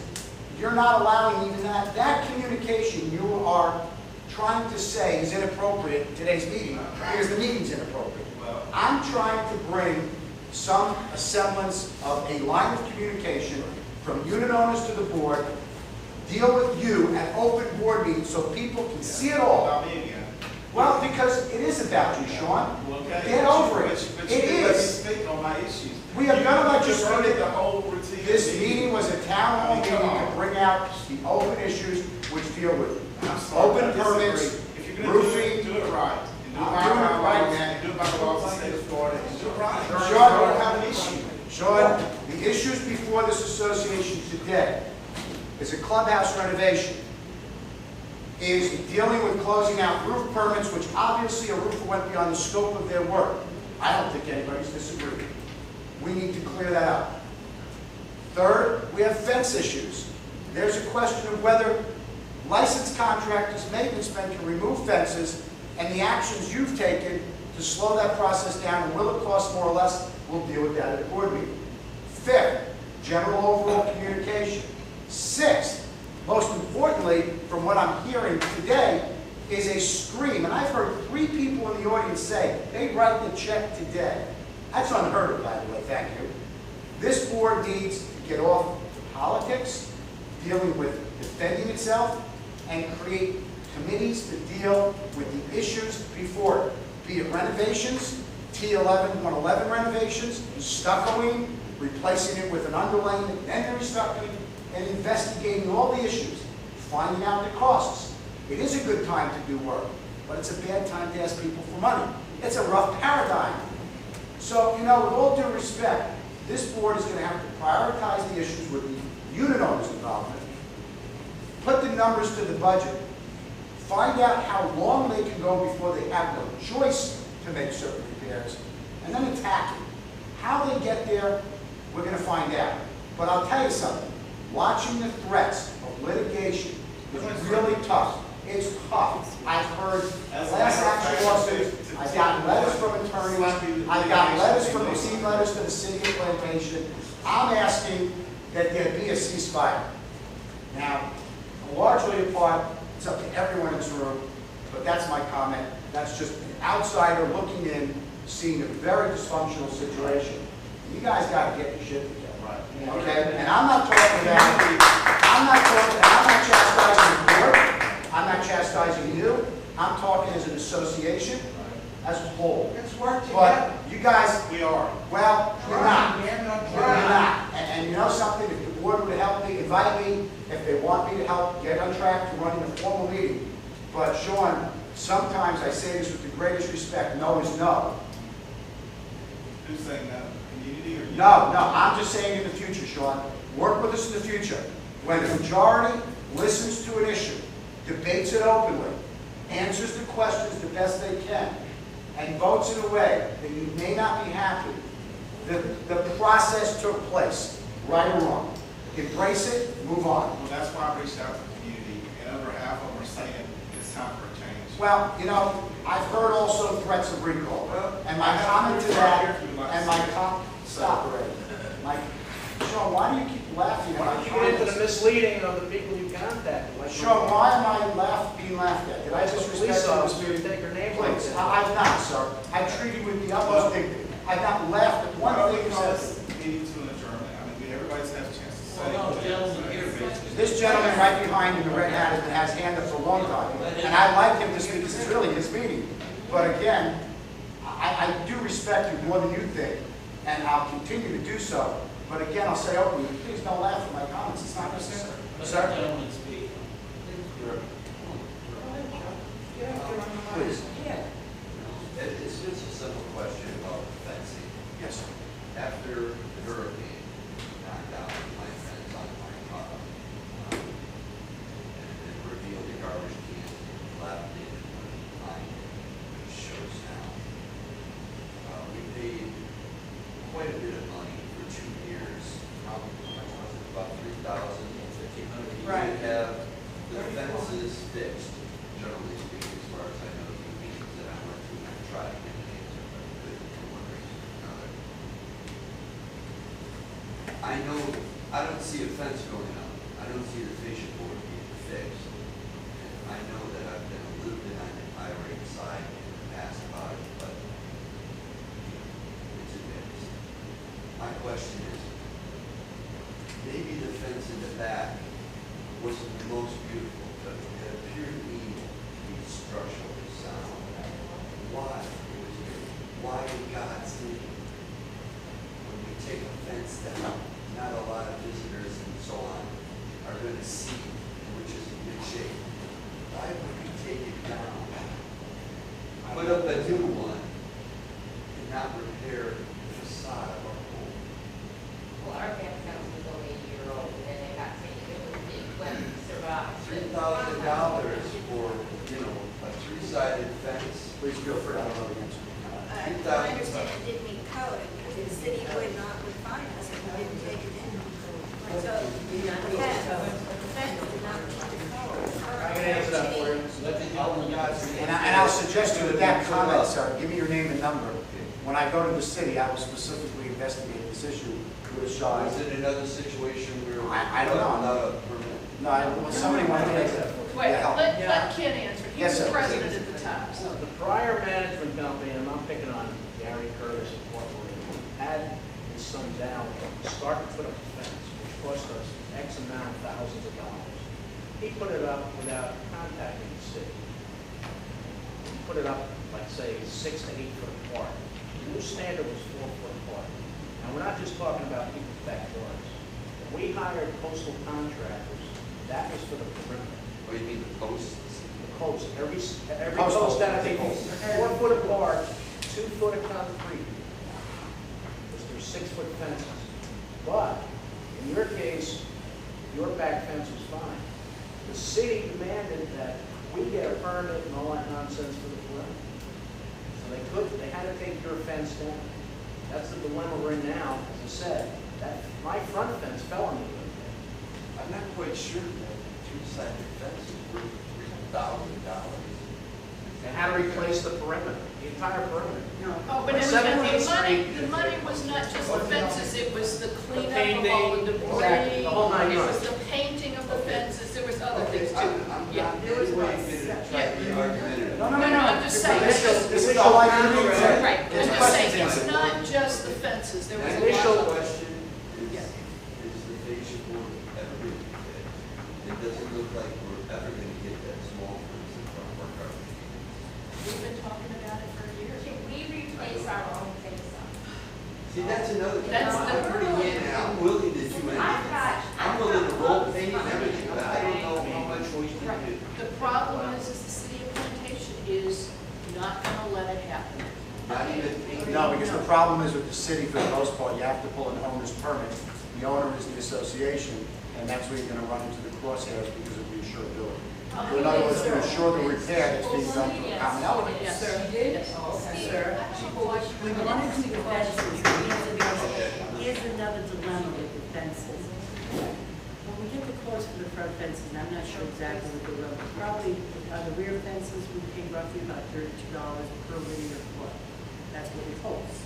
you're not allowing even that communication you are trying to say is inappropriate in today's meeting because the meeting's inappropriate. I'm trying to bring some semblance of a line of communication from unit owners to the board, deal with you at open board meetings so people can see it all. About me again. Well, because it is about you, Sean. Okay. Get over it. But It you let me is. speak on my issues. We are going to let you diverted speak. the whole routine. This meeting was a town hall meeting Come to on. bring out the open issues which deal with I'm sorry, open I disagree. permits, If you're going to roofing. do it right, and do it I'm by doing it our right, laws, man. and do it by the laws of the state of Florida, and do it right. Sean, I don't have an issue. Sean, the issues before this association today is a clubhouse renovation, is dealing with closing out roof permits, which obviously a roofer went beyond the scope of their work. I don't think anybody's disagreed. We need to clear that up. Third, we have fence issues. There's a question of whether licensed contractors, maintenance men can remove fences, and the actions you've taken to slow that process down, and will it cost more or less, we'll deal with that at the board meeting. Fifth, general overall communication. Sixth, most importantly, from what I'm hearing today, is a scream, and I've heard 3 people in the audience say they write the check today. That's unheard of, by the way, thank you. This board needs to get off the politics, dealing with defending itself, and create committees to deal with the issues before it, be it renovations, T11, 111 renovations, stuccoing, replacing it with an underlaying, then restuccoing, and investigating all the issues, finding out the costs. It is a good time to do work, but it's a bad time to ask people for money. It's a rough paradigm. So, with all due respect, this board is going to have to prioritize the issues with the unit owners' involvement, put the numbers to the budget, find out how long they can go before they have no choice to make certain repairs, and then attack it. How they get there, we're going to find out. But I'll tell you something. Watching the threats of litigation is really tough. It's tough. I've heard class action lawsuits. I've gotten letters from attorneys. I've gotten letters from received letters to the City of Plantation. I'm asking that there be a ceasefire. Now, largely apart, it's up to everyone in this room, but that's my comment. That's just an outsider looking in, seeing a very dysfunctional situation. You guys got to get your shit together. Right. Okay? And I'm not chastising the board. I'm not chastising you. I'm talking as an association, as a whole. Let's work together. But you guys, We are. well, you're not. Man, not You're not. And you know something? If the board would help me, invite me, if they want me to help get on track to running a formal meeting. But Sean, sometimes I say this with the greatest respect, no is no. Who's saying that? Community or you? No, I'm just saying in the future, Sean. Work with us in the future. When the majority listens to an issue, debates it openly, answers the questions the best they can, and votes in a way that you may not be happy, the process took place, right or wrong. Embrace it, move on. Well, that's why I reached out to the community, and over half of them are saying it's time for a change. Well, I've heard also threats of recall. Well, And my I have comment to proof that, right here if you'd like to and see my it. comment, stop already. Sean, why do you keep laughing at Why my don't you get into the comments? misleading of the people you contacted? Like Sean, why am I being laughed at? Did I Like the disrespect police you? officer, you take her name like Please, that. I've not, sir. I treated you with the utmost dignity. I've not laughed at one Why don't thing we you call said. this meeting to an adjournment? I mean, everybody's had a chance to say. Well, no, gentlemen here, basically. This gentleman right behind you, the red hat, has hand up for a long time. And I'd like him to speak, because it's really his meeting. But again, I do respect you more than you think, and I'll continue to do so. But again, I'll say openly, please don't laugh at my comments. It's not necessary. Let Sir? that gentleman speak. simple question about fencing. Yes, sir. After the hurricane knocked out my fence on my and revealed the garbage cans dilapidated behind it, which shows now. We paid quite a bit of money for 2 years. How much was it? About $3,000, $1,500. Right. We have the fences fixed, generally speaking, as far as I know, the meetings that I went to and tried to get the answer, but I couldn't for one reason or another. I know, I don't see a fence going up. I don't see the fascia board being fixed. And I know that I've been a little bit on the irate side in the past about it, but it's advanced. My question is, maybe the fence in the back wasn't the most beautiful, but it appeared to me to be structurally sound. Why? Why in God's name, when we take a fence down, not a lot of visitors and so on are going to see, which is in good shape. Why would we take it down, put up a new one, and not repair the facade of our home? Well, our back fence was only a year old, and then they got taken, it went, survived. $3,000 for, a three-sided fence. Please feel free, I don't know the answer. I understand it didn't meet code, and the city would fine us if we didn't take it in. So, the fence did not meet the code. I can answer that for you. And I'll suggest to you with that comment, sir, give me your name and number. When I go to the city, I will specifically investigate this issue with Shaw. Is it another situation where? I don't know. Not a permit? No, somebody wanted to make that. Wait, let Ken answer. He Yes, was sir. president at the time, so. The prior management company, and I'm picking on Gary Curtis Incorporated, had his son down, start to put up a fence, which cost us X amount of thousands of dollars. He put it up without contacting the city. He put it up, let's say, 6 to 8 foot apart. The new standard was 4 foot apart. And we're not just talking about people's backyards. When we hired coastal contractors, that was for the perimeter. What do you mean, the posts? The post, every Coastal. post that be 4 foot apart, 2 foot of concrete. Because there's 6 foot fences. But in your case, your back fence was fine. The city demanded that we get a permit and all that nonsense for the perimeter. So they had to take your fence down. That's the dilemma we're in now. As I said, that my front fence fell on me. I'm not quite sure that two-sided fence is worth $3,000. They had to replace the perimeter, the entire perimeter. Oh, but the money was not just the fences, it was the cleanup of all the debris. Exactly, the whole 9 It yards. was the painting of the fences, there was other things too. I'm Yeah. not in any way trying to be argumentative. No, I'm just saying, it's just, This is all I can do. right, I'm It's just questions saying, it's answered. not just the fences, there was My a initial lot of. question is the fascia board ever going to be fixed? It doesn't look like we're ever going to get that small fence in front of our garbage. We've been talking about it for years. Can we replace our own face up? See, that's another thing. That's the I'm pretty hurdle. in, and I'm willing to do anything. I'm willing to roll paint and everything, but I don't know how much we can do. The problem is the City of Plantation is not gonna let it happen. Not even painting. No, because the problem is with the city, for the most part, you have to pull an owner's permit. The owner is the association, and that's where you're gonna run into the crosshairs because of the insurability. In other words, to ensure the repair that's being done to a common element. Yes, Sir. yes. Sir, when you want to do the fences, here's another dilemma with the fences. When we get the cost for the front fences, and I'm not sure exactly what the road, probably on the rear fences, we pay roughly about $32 per linear foot. That's what it costs.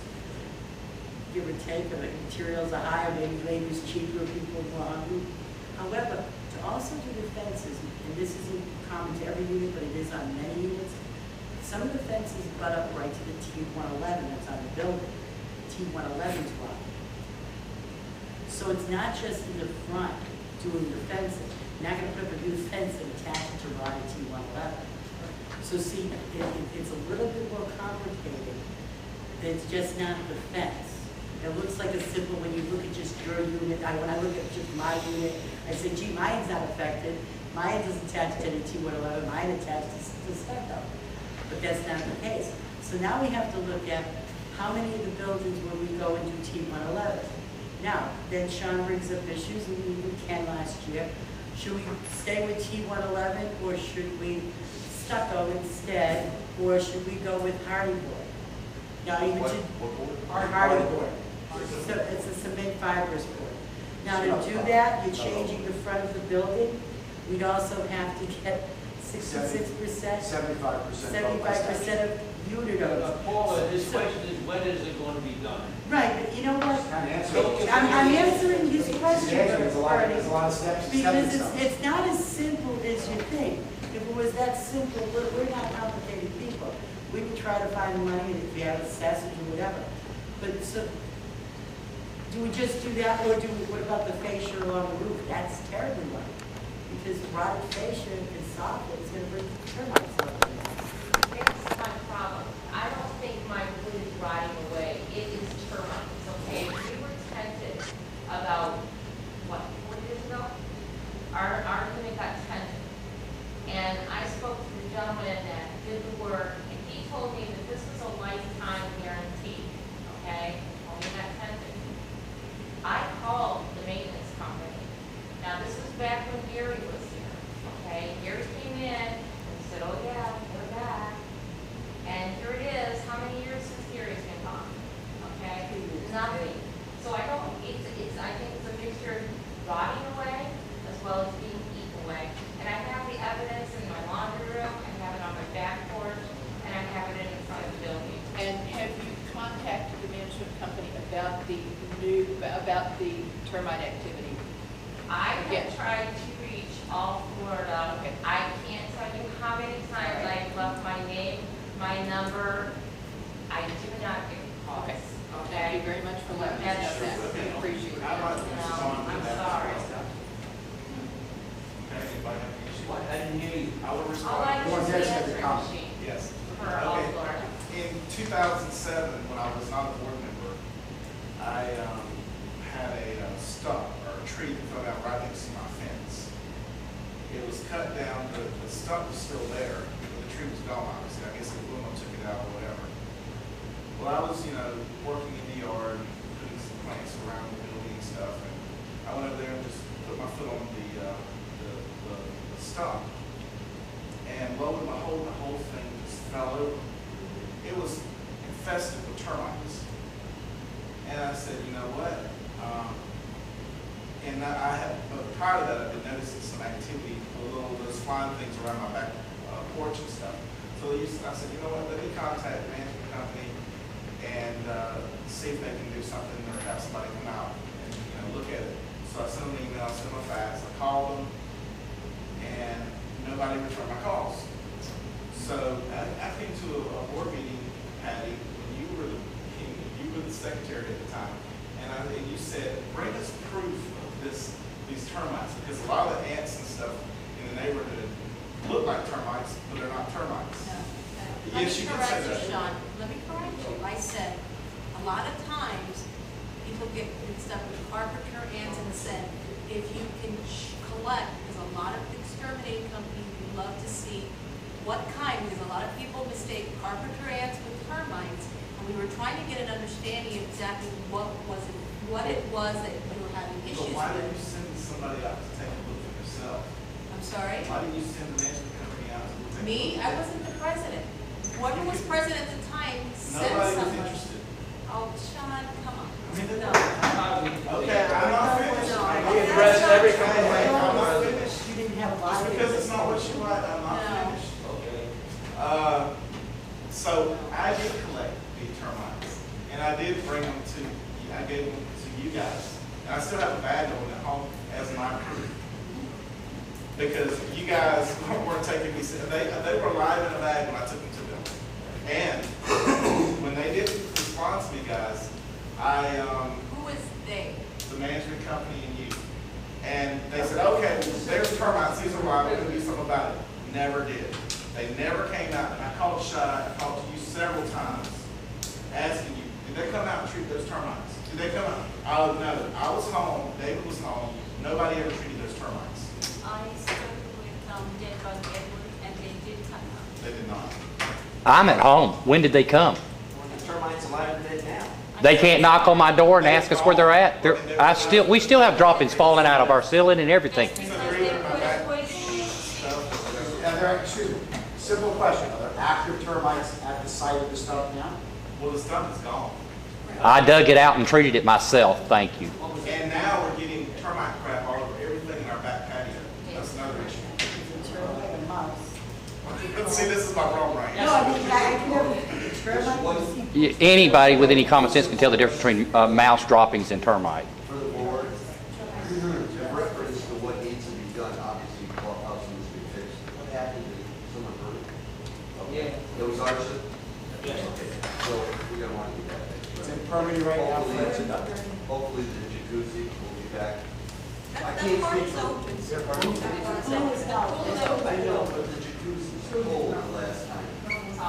Give or take, the materials are higher, maybe labor's cheaper, people are hungry. However, to also do the fences, and this isn't common to every unit, but it is on many units, some of the fences butt up right to the T111 that's on the building. T111's one. So it's not just in the front doing the fencing. You're not going to put up a new fence and attach it to rod a T111. So see, it's a little bit more complicated. It's just not the fence. It looks like a simple, when you look at just your unit, when I look at just my unit, I say, gee, mine's not affected. Mine is attached to the T111, mine attached to stucco. But that's not the case. So now we have to look at how many of the buildings will we go into T111. Now, then Sean brings up issues, and we can last year. Should we stay with T111, or should we stucco instead, or should we go with hardy board? Now, even to hardy board. So it's a cement fibrous board. Now, to do that, you're changing the front of the building. We'd also have to get 66%, 75% of unit owners. Paula, this question is, when is it going to be done? Right, but you know what? Kind I'm answering his question, There's a lot Bernie, of steps. because it's not as simple as you think. If it was that simple, we're not complicated people. We can try to find money, and if we have assessors or whatever. But so, do we just do that, or what about the fascia along the roof? That's terribly money, because rotted fascia and soffit is gonna bring termites up. That's my problem. I don't think my wood is rotting away. It is termites, okay? We were tented about, what, 4 years ago? Our unit got tented. And I spoke to the gentleman that did the work, and he told me that this was a lifetime guarantee, okay? When we got tented. I called the maintenance company. Now, this was back when Gary was here, okay? Gary came in and said, oh yeah, we're back. And here it is, how many years since Gary's been gone? Okay? Nothing. So I don't, I think it's a mixture of rotting away as well as being eaten away. And I have the evidence in my laundry room, I have it on my back porch, and I have it inside the building. And have you contacted the management company about the termite activity? I have tried to reach all Florida. Okay. I can't tell you how many times I've left my name, my number. I do not get calls. Okay. Okay? Thank you very much for letting us know that. We appreciate it. I'd like to respond to I'm that. sorry. Okay, anybody have any issues? What, I didn't hear you. I will All respond. I One use text is at the answering comment. machine Yes. for all Okay. Florida. In 2007, when I was not a board member, I had a stump or a tree that fell down right next to my fence. It was cut down, the stump was still there, but the tree was gone, obviously. I guess the woman took it out or whatever. Well, I was, working in the yard, putting some plants around the building and stuff, and I went over there and just put my foot on the stump. And lo and behold, the whole thing just fell over. It was infested with termites. And I said, you know what? And I have, prior to that, I've been noticing some activity, those flying things around my back porch and stuff. So I said, you know what? Let me contact the management company and see if they can do something or have somebody come out and look at it. So I sent them an email, I sent them a fax, I called them, and nobody returned my calls. So I came to a board meeting, Patty, when you were the secretary at the time, and you said, bring us proof of these termites, because a lot of the ants and stuff in the neighborhood look like termites, but they're not termites. Let Yes, me you can correct say you, that. Sean. Let me correct you. I said, a lot of times, people get mixed up with carpenter ants and said, if you can collect, because a lot of exterminating companies would love to see what kind, because a lot of people mistake carpenter ants with termites, and we were trying to get an understanding of exactly what it was that you were having But issues why didn't you with. send somebody out to take a look for yourself? I'm sorry? Why didn't you send the management company out to take a look? Me? I wasn't the president. Whoever was president at the time sent Nobody was someone. interested. Oh, Sean, come on. No. No. Okay, I'm not finished. No. We addressed every complaint. I'm not finished. You didn't have a lot Just of. because it's not what you want, I'm not No. finished. Okay. So I did collect the termites, and I did bring them I gave them to you guys. And I still have a bag of them at home as my proof. Because you guys weren't taking me, they were alive in a bag when I took them to them. And when they didn't respond to me, guys, Who is they? the management company and you. And they said, okay, well, there's termites, these are alive, we're gonna do something about it. Never did. They never came out, and I called Shai, I called you several times, asking you, did they come out and treat those termites? Did they come out? Oh, no, I was home, David was home, nobody ever treated those termites. I spoke with Dead Bug Edwards, and they did come out. They did not. I'm at home. When did they come? Well, the termites alive and dead now. They can't knock on my door and ask us where they're at. We still have droppings falling out of our ceiling and everything. Excuse me, simple question, are there active termites at the site of the stump now? Well, the stump is gone. I dug it out and treated it myself, thank you. And now we're getting termite crap all over everything in our back patio. That's another issue. See, this is my problem right here. No, I mean, I can never, Anybody with any common sense can tell the difference between mouse droppings and termite. For the board, in reference to what needs to be done, obviously, clubhouse needs to be fixed. What happened? Did someone hurt it? Okay. It was arson? Okay, so we're gonna want to do that. It's in permitting right now for it to done. Hopefully the jacuzzi will be back. That part is open. I know, but the jacuzzi's cold the last time. I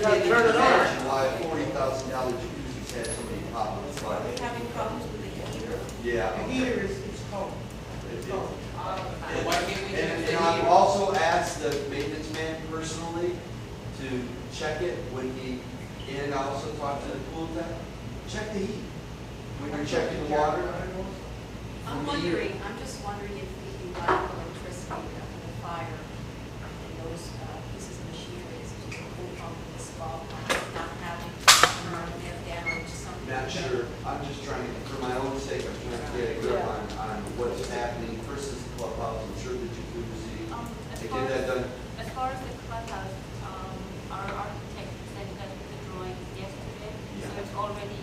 Turn can't it on. imagine why $40,000 jacuzzi's had so many problems, but, Having problems with the heater. yeah. The heater is cold. It is. And I've also asked the maintenance man personally to check it when he, and I also talked to the pool tech, check the heat. When you're checking the water. I'm just wondering if the lack of electricity after the fire and those pieces of machinery is just a whole pump in this ball pump, not having their damage, something. Not sure, I'm just trying to, for my own sake, I'm trying to get a grip on what's happening versus the clubhouse, I'm sure the jacuzzi, to get that done. As far as the clubhouse, our architect sent us the drawings yesterday, so it's already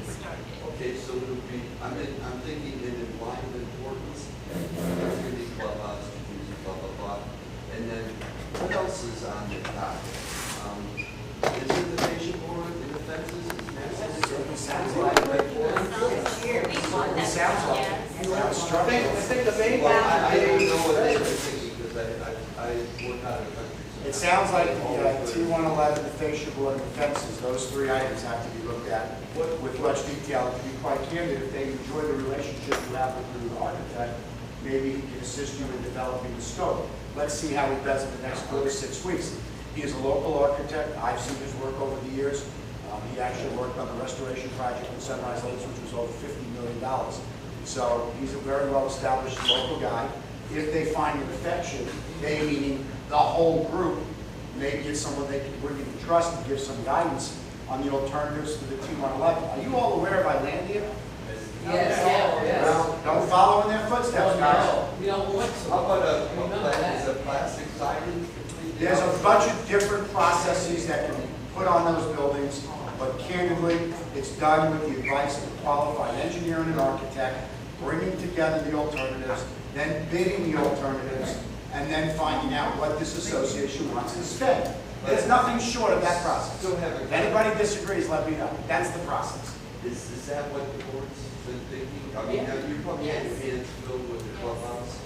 started. Okay, so it'll be, I'm thinking in line of importance, there's gonna be clubhouse, jacuzzi, blah, blah, blah. And then, what else is on the docket? Is it the patient board, the fences, is Certainly sounds like it. Sounds like it. I think the main Well, I don't thing know what they're is, thinking, because I work out of the country. It sounds like the T111, the fascia board, and the fences, those three items have to be looked at with much detail. To be quite candid, if they enjoy the relationship you have with the architect, maybe he can assist you in developing the scope. Let's see how he does in the next 4 to 6 weeks. He is a local architect. I've seen his work over the years. He actually worked on the restoration project in Sunrise Lakes, which was over $50 million. So he's a very well-established local guy. If they find an affection, they meaning the whole group, maybe it's someone they can bring in trust and give some guidance on the alternatives to the T111. Are you all aware of Islandia? Yes. Well, don't follow in their footsteps, guys. we don't want to. How about is a plastic siding? There's a bunch of different processes that can be put on those buildings, but candidly, it's done with the advice of a qualified engineer and an architect, bringing together the alternatives, then bidding the alternatives, and then finding out what this association wants to spend. There's nothing short of that process. If anybody disagrees, let me know. That's the process. Is that what the board's been thinking? I mean, you probably had your hands filled with the clubhouse.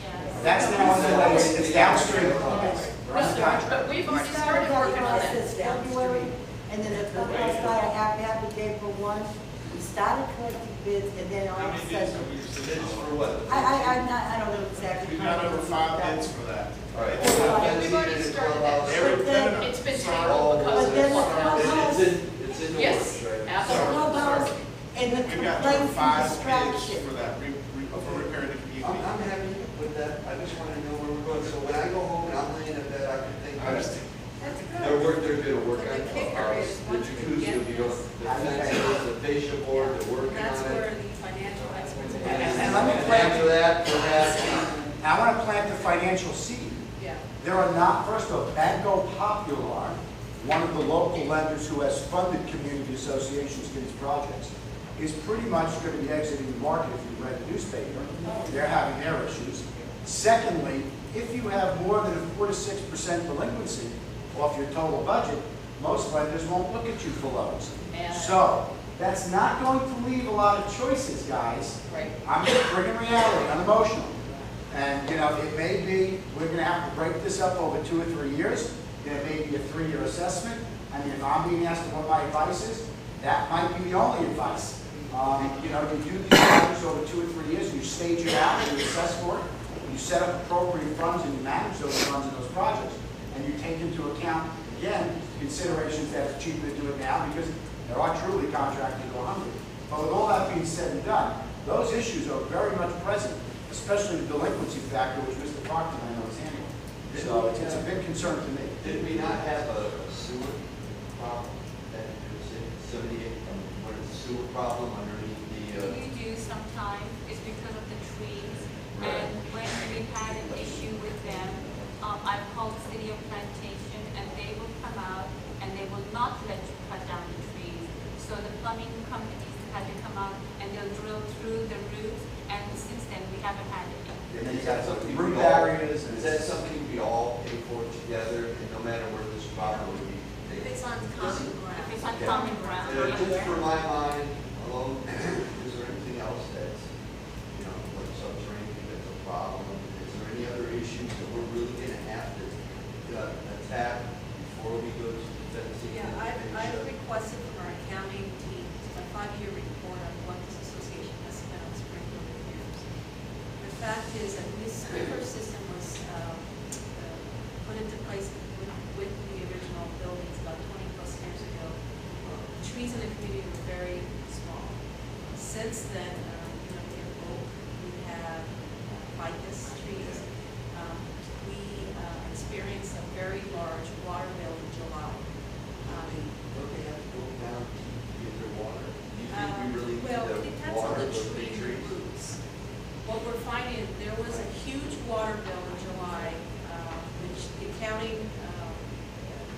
That's now on the way. It's downstream of the clubhouse. We're on the contract. But we've already started working on that. February, and then the clubhouse started after April 1. We started collecting bids, and then all of a sudden. Bids for what? I don't know exactly. We've got over 5 bids for that. All right. We've already started that. It's been tangled because of the clubhouse. It's in the Yes, works, right? absolutely. And the We've got over complaints 5 and bids distraction. for that, for repairing the community. I'm happy with that. I just want to know where we're going. So when I go home and I'm laying in bed, I can think. I understand. That's good. They're gonna work So on the the kicker clubhouse, is the once we jacuzzi get will be going, this- the fences, the fascia board, they're working on That's it. where the financial experts. And let me And plant, after that, perhaps, I want to plant the financial seed. Yeah. There are not, first of all, Banco Popular, one of the local lenders who has funded community associations to these projects, is pretty much going to be exiting the market if you read the newspaper. They're having their issues. Secondly, if you have more than a 4 to 6% delinquency off your total budget, most lenders won't look at you for loans. So that's not going to leave a lot of choices, guys. Right. I'm just bringing reality, unemotional. And, you know, it may be, we're going to have to break this up over 2 or 3 years. There may be a 3-year assessment. I mean, if I'm being asked what my advice is, that might be the only advice. You know, you do these projects over 2 or 3 years, you stage it out, and you assess for it, you set up appropriate funds, and you manage those funds in those projects, and you take into account again, considerations that it's cheaper to do it now because there are truly contractors who are hungry. But with all that being said and done, those issues are very much present, especially the delinquency factor, which Mr. Proctor, I know, is handling. So it's a big concern to me. Did we not have a sewer problem that in the city, 78, what is the sewer problem underneath the, We do sometimes, it's because of the trees. Right. And when we've had an issue with them, I've called City of Plantation and they will come out and they will not let you cut down the trees. So the plumbing companies had to come out and they'll drill through the roots, and since then we haven't had any. And then you got some something root we all- barriers and. Is that something we all pay for together, and no matter where this problem would be? If it's on common ground. If it's on Yeah. common ground. Just for my mind alone, is there anything else that's, you know, like subterranean that's a problem? Is there any other issues that we're really gonna have to attack before we go to the fencing? Yeah, I've requested from our accounting team a 5-year report on what this association has spent on sprinkler repairs. The fact is that this sprinkler system was put into place with the original buildings about 20 plus years ago. The trees in the community were very small. Since then, we have oak, we have ficus trees. We experienced a very large water bill in July. Don't they have to go down to get their water? Do you think we really need Well, it to depends on water the those big tree trees? roots. What we're finding, there was a huge water bill in July, which the accounting,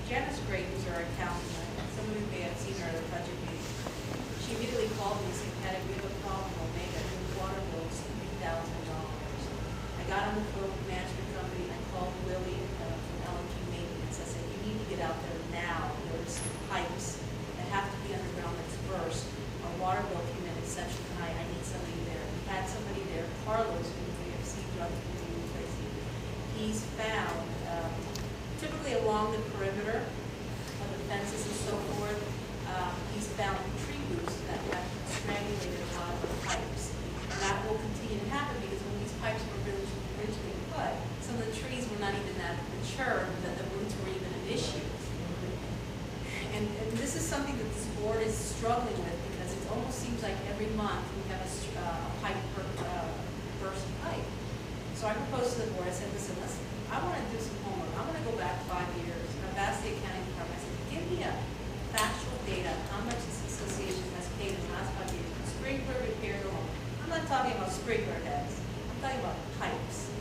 Janice Gray, who's our accountant, some of you may have seen her at a budget meeting. She immediately called me and said, Patty, we have a problem, we'll make a new water bill, it's $3,000. I got on the phone with management company, I called Willie from LG Maintenance, I said, you need to get out there now, there's pipes that have to be underground that's burst. Our water bill came in exceptionally high, I need somebody there. We had somebody there, Carlos, who we have seen throughout the community placing. He's found, typically along the perimeter of the fences and so forth, he's found tree roots that have strangulated a lot of the pipes. And that will continue to happen because when these pipes were originally put, some of the trees were not even that mature, that the roots were even an issue. And this is something that this board is struggling with because it almost seems like every month we have a pipe burst pipe. So I proposed to the board, I said, listen, I want to do some homework. I'm going to go back 5 years. And I've asked the accounting department, I said, give me a factual data, how much this association has paid in the last 5 years for sprinkler repairs alone. I'm not talking about sprinkler heads. I'm talking about pipes.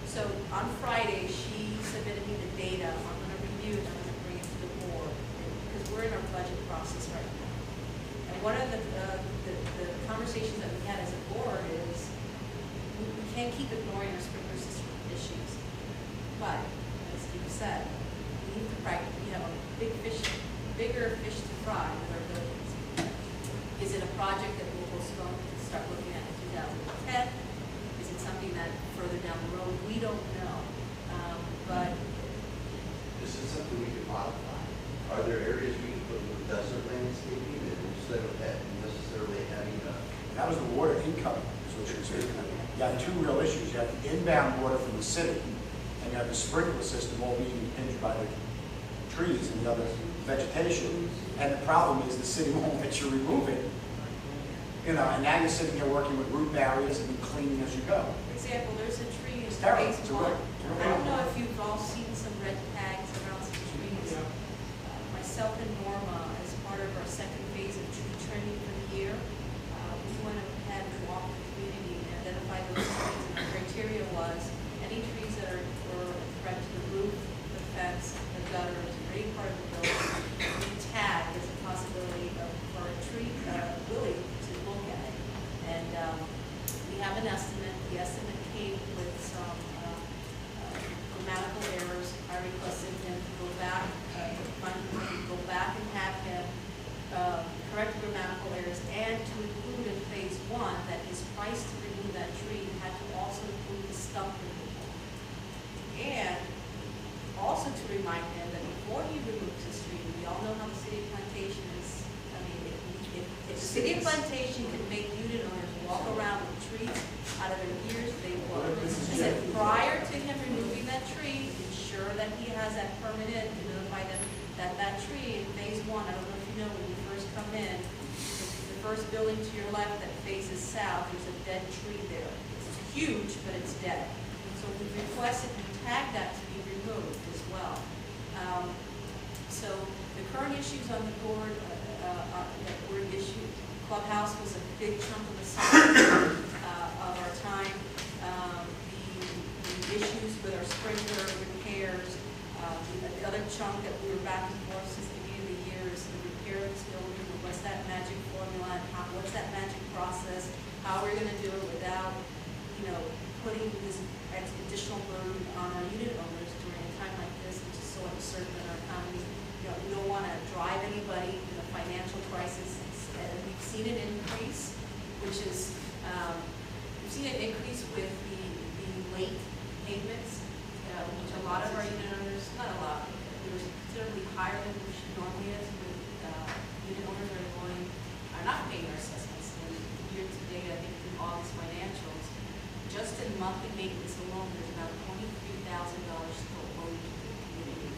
So on Friday, she submitted me the data. I'm going to review it. I'm going to bring it to the board because we're in our budget process right now. And one of the conversations that we had as a board is we can't keep ignoring our sprinkler system issues. But, as Steve said, we need to practice. We have a bigger fish to fry with our buildings. Is it a project that we'll postpone and start looking at in 2010? Is it something that further down the road? We don't know. But This is something we can modify. Are there areas we can put with desert landscaping instead of necessarily having a? That was the water income, is what you're speaking of. You have two real issues. You have the inbound water from the city, and you have the sprinkler system all being impinged by the trees and the other vegetation. And the problem is the city won't let you remove it. You know, and now you're sitting here working with root barriers and cleaning as you go. for example, there's a tree in It's terrible. phase It's a one. real- I don't know if you've all seen some red tags around some trees. Myself and Norma, as part of our second phase of tree trimming for the year, we went ahead and walked the community and identified those trees. And the criteria was any trees that were a threat to the roof, the fence, the gutters, or any part of the building, we tagged as a possibility for a tree, Willie, to look at it. And we have an estimate. The estimate came with some grammatical errors. I requested him to go back, and have him correct grammatical errors and to include in phase one that his price to remove that tree had to also include the stump removal. And also to remind him that before he removes this tree, we all know how the City of Plantation is. I mean, if the City of Plantation can make unit owners walk around with trees out of their ears, they will. I said, prior to him removing that tree, ensure that he has that permit in to notify them that tree in phase 1, I don't know if you know, when you first come in, the first building to your left that faces south, there's a dead tree there. It's huge, but it's dead. So we requested and tagged that to be removed as well. So the current issues on the board that were issued, Clubhouse was a big chunk of the size of our time. The issues with our sprinkler repairs, the other chunk that we were back and forth since the beginning of the year is the repair of this building. What's that magic formula? What's that magic process? How are we going to do it without, putting this additional burden on our unit owners during a time like this, which is so uncertain in our economy? We don't want to drive anybody in a financial crisis. And we've seen an increase, which is we've seen an increase with the late payments, which a lot of our unit owners, not a lot, it was considerably higher than we should normally is. With unit owners are not paying their assessments. And year to date, I think through August financials, just in monthly maintenance alone, there's about $23,000 still owed to the community,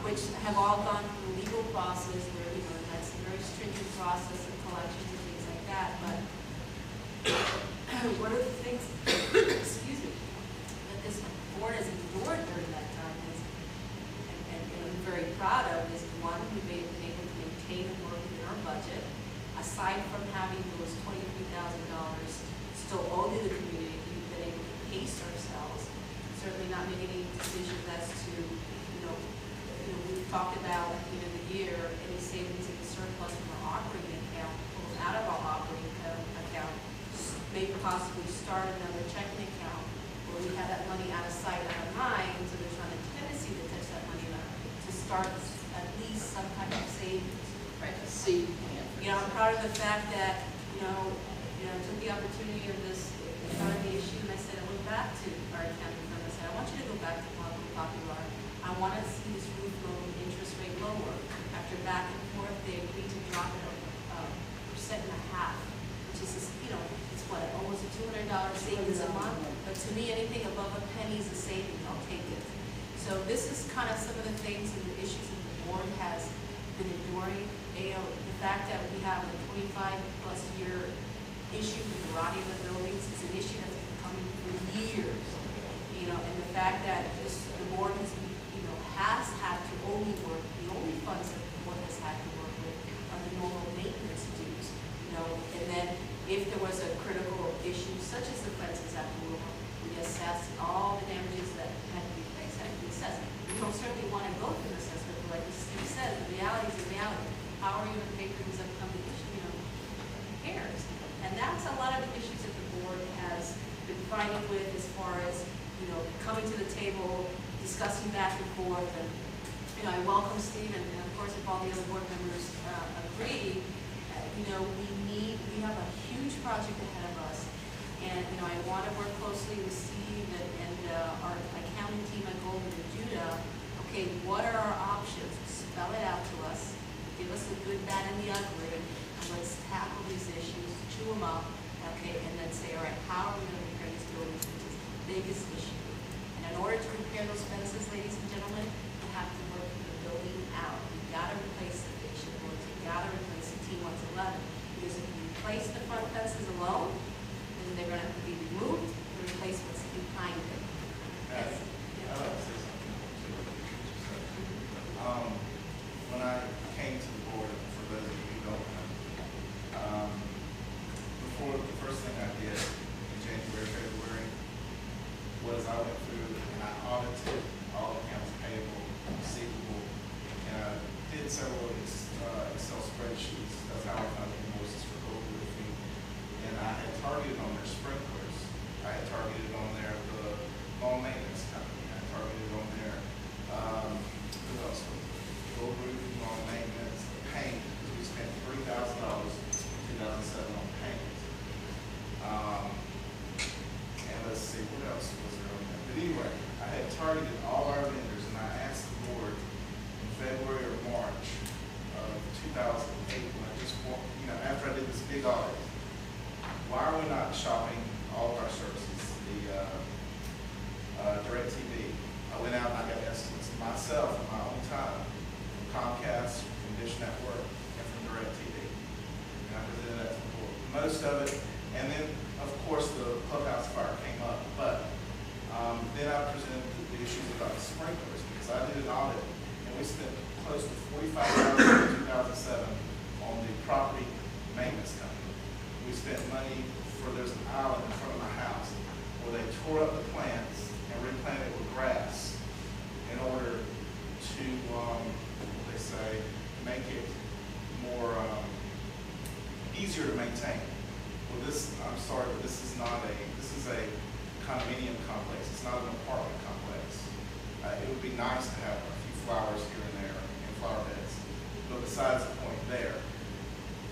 which have all gone through the legal process where, that's a very stringent process of collections and things like that. But one of the things, excuse me, that this board has endured during that time is, and I'm very proud of, is one, we've been able to maintain and work within our budget, aside from having those $23,000 still owed to the community. We've been able to pace ourselves, certainly not making any decisions as to, we've talked about at the end of the year, any savings in the surplus from our operating account, pulls out of our operating account, may possibly start another checking account where we have that money out of sight, out of mind, so there's not a tendency to touch that money to start at least some kind of savings. Right, a seed plan. I'm proud of the fact that, I took the opportunity of this, part of the issue, and I said, I went back to our accounting firm, I said, I want you to go back to Popular. I want to see this roof loan interest rate lower. After back and forth, they agreed to drop it 1.5%, which is, it's what, almost a $200 savings a month. But to me, anything above a penny is a savings. I'll take it. So this is kind of some of the things and the issues that the board has been enduring. The fact that we have a 25-plus year issue with the rotting of the buildings is an issue that's been coming for years. And the fact that the board has had to only work, the only funds that the board has had to work with are the normal maintenance dues. And then if there was a critical issue, such as the fences at the roof, we assessed all the damages that had to be fixed, had to be assessed. We don't certainly want to go through an assessment, but like Steve said, the reality is the reality. How are you going to pay for these upcoming repairs? And that's a lot of the issues that the board has been fighting with as far as, coming to the table, discussing back and forth. And, I welcome Steve, and of course, if all the other board members agree, we have a huge project ahead of us. And, I want to work closely with Steve and our accounting team at Gould and Judah. Okay, what are our options? Spell it out to us. Give us the good, bad, and the ugly, and let's tackle these issues, chew them up, okay, and then say, all right, how are we going to repair these buildings, which is the biggest issue. And in order to repair those fences, ladies and gentlemen, you have to work the building out. You've got to replace the fascia boards. You've got to replace the T111. Because if you replace the front fences alone, then they're going to have to be removed to replace what's behind them. Yes. When I came to the board, for those of you who don't know, before the first thing I did in January, February, was I went through and I audited all accounts payable, receivable, and I did several Excel spreadsheets. That's how I found invoices for Gould roofing. And I had targeted on their sprinklers. I had targeted on their the most of it. And then, of course, the clubhouse fire came up. But then I presented the issues about the sprinklers, because I did an audit, and we spent close to $45,000 in 2007 on the property maintenance company. We spent money for, there's an island in front of my house where they tore up the plants and replanted it with grass in order to, what they say, make it more easier to maintain. Well, this, I'm sorry, but this is a condominium complex. It's not an apartment complex. It would be nice to have a few flowers here and there and flower beds. But besides the point there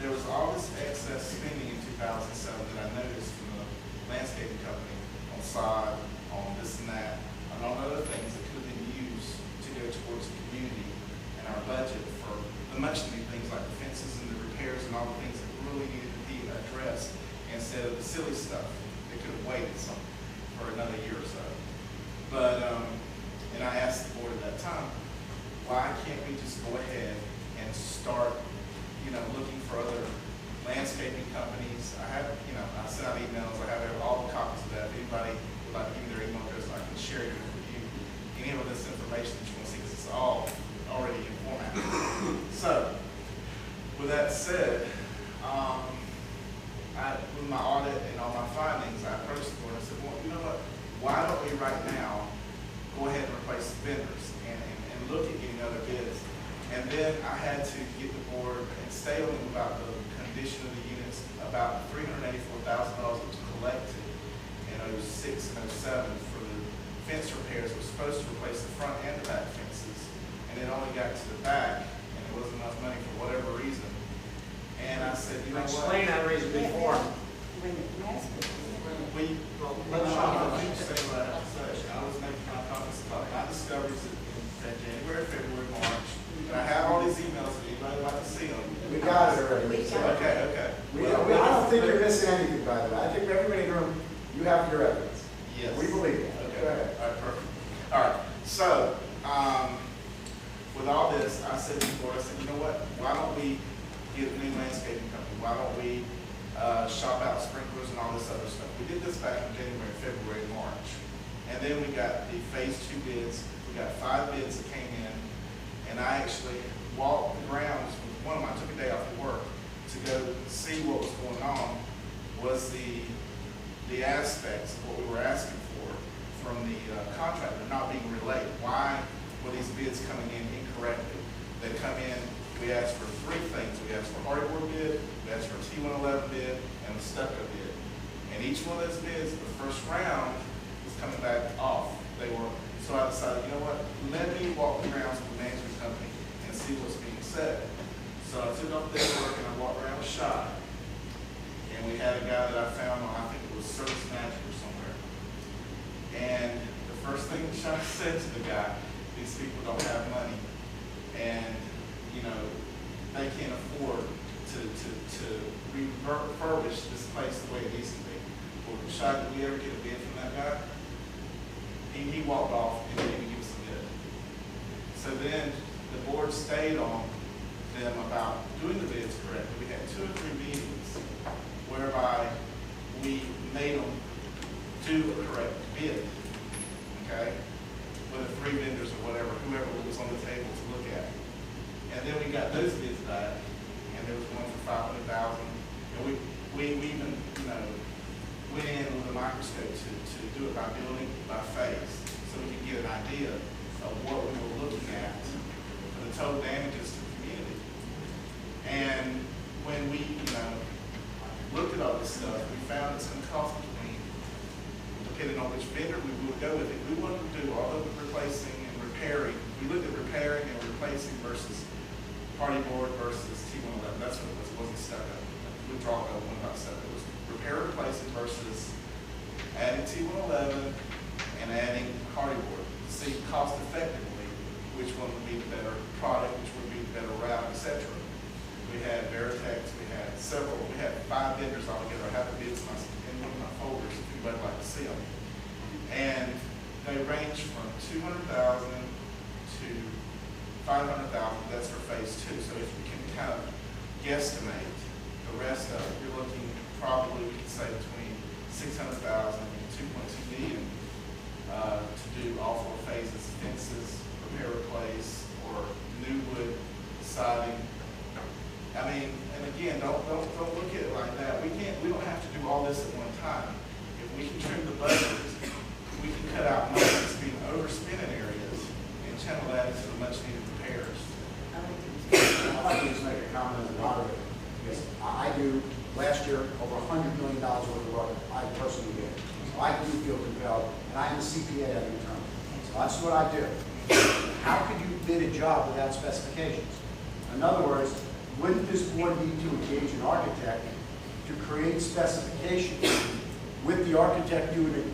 was all this excess spending in 2007 that I noticed from the landscaping company on sod, on this and that, and on other things that could have been used to go towards the community and our budget for the much needed things like the fences and the repairs and all the things that really needed to be addressed, instead of the silly stuff that could have waited for another year or so. But, and I asked the board at that time, why can't we just go ahead and start, looking for other landscaping companies? I sent out emails, I have all the copies of that. If anybody would like to give me their email address, I can share it with you. Any of this information that you want to see, because it's all already in format. So, with that said, with my audit and all my findings, I approached the board and said, well, you know what? Why don't we right now go ahead and replace vendors and look at getting other bids? And then I had to get the board and stay on them about the condition of the units. About $384,000 was collected in 06 and 07 for the fence repairs. It was supposed to replace the front and the back fences, and it only got to the back, and it wasn't enough money for whatever reason. And I said, you know what? Explain that reason before. Let Sean say what I have to say. I was making my comments about my discoveries in January, February, March. And I have all these emails, if anybody would like to see them. We got it already. Okay. I don't think you're missing anything, by the way. I think everybody in the room, you have your evidence. Yes. We believe that. Okay. Go ahead. All right, perfect. All right, so, with all this, I said to the board, I said, you know what? Why don't we get a new landscaping company? Why don't we shop out sprinklers and all this other stuff? We did this back in January, February, March. And then we got the phase 2 bids. We got 5 bids that came in. And I actually walked the grounds with one of them. I took a day off of work to go see what was going on, was the aspects of what we were asking for from the contractor not being relayed. Why were these bids coming in incorrectly? They come in, we asked for 3 things. We asked for a hardboard bid, we asked for a T111 bid, and a stucco bid. And each one of those bids, the first round, was coming back off. So I decided, you know what, let me walk the grounds with the management company and see what's being said. So I took off their work and I walked around with Shot. And we had a guy that I found on, I think it was Service Magic or somewhere. And the first thing Shot said to the guy, these people don't have money. And, they can't afford to refurbish this place the way it needs to be. Well, Shot, did we ever get a bid from that guy? He walked off and didn't even give us a bid. So then the board stayed on them about doing the bids correctly. We had 2 or 3 meetings whereby we made them do a correct bid, okay? With the 3 vendors or whatever, whoever was on the table to look at. And then we got those bids back, and there was one for $500,000. And we even, went in with a microscope to do it by building by phase, so we could get an idea of what we were looking at for the total damages to the community. And when we, looked at all this stuff, we found it's going to cost between, depending on which vendor we would go with, if we wanted to do all of the replacing and repairing, we looked at repairing and replacing versus party board versus T111. That's what it was. It wasn't stucco. We talked about one about stucco. It was repair replacing versus adding T111 and adding hardy board to see cost effectively which one would be the better product, which would be the better route, etc. We had Veritex, we had 5 vendors altogether. I have the bids in one of my folders if anybody would like to see them. And they range from $200,000 to $500,000. That's for phase 2. So if you can kind of guesstimate the rest of it, you're looking probably, we could say between 600,000 and 2.2 million to do all 4 phases, fences, repair, replace, or new wood siding. I mean, and again, don't look at it like that. We don't have to do all this at one time. If we can trim the budget, we can cut out money that's being overspent in areas and channel that into the much needed repairs. I'd like to just make a comment as a moderator, because I do, last year, over $100 million worth of work I personally did. So I do feel compelled, and I am a CPA at the term. So that's what I do. How could you bid a job without specifications? In other words, wouldn't this board need to engage an architect to create specifications with the architect doing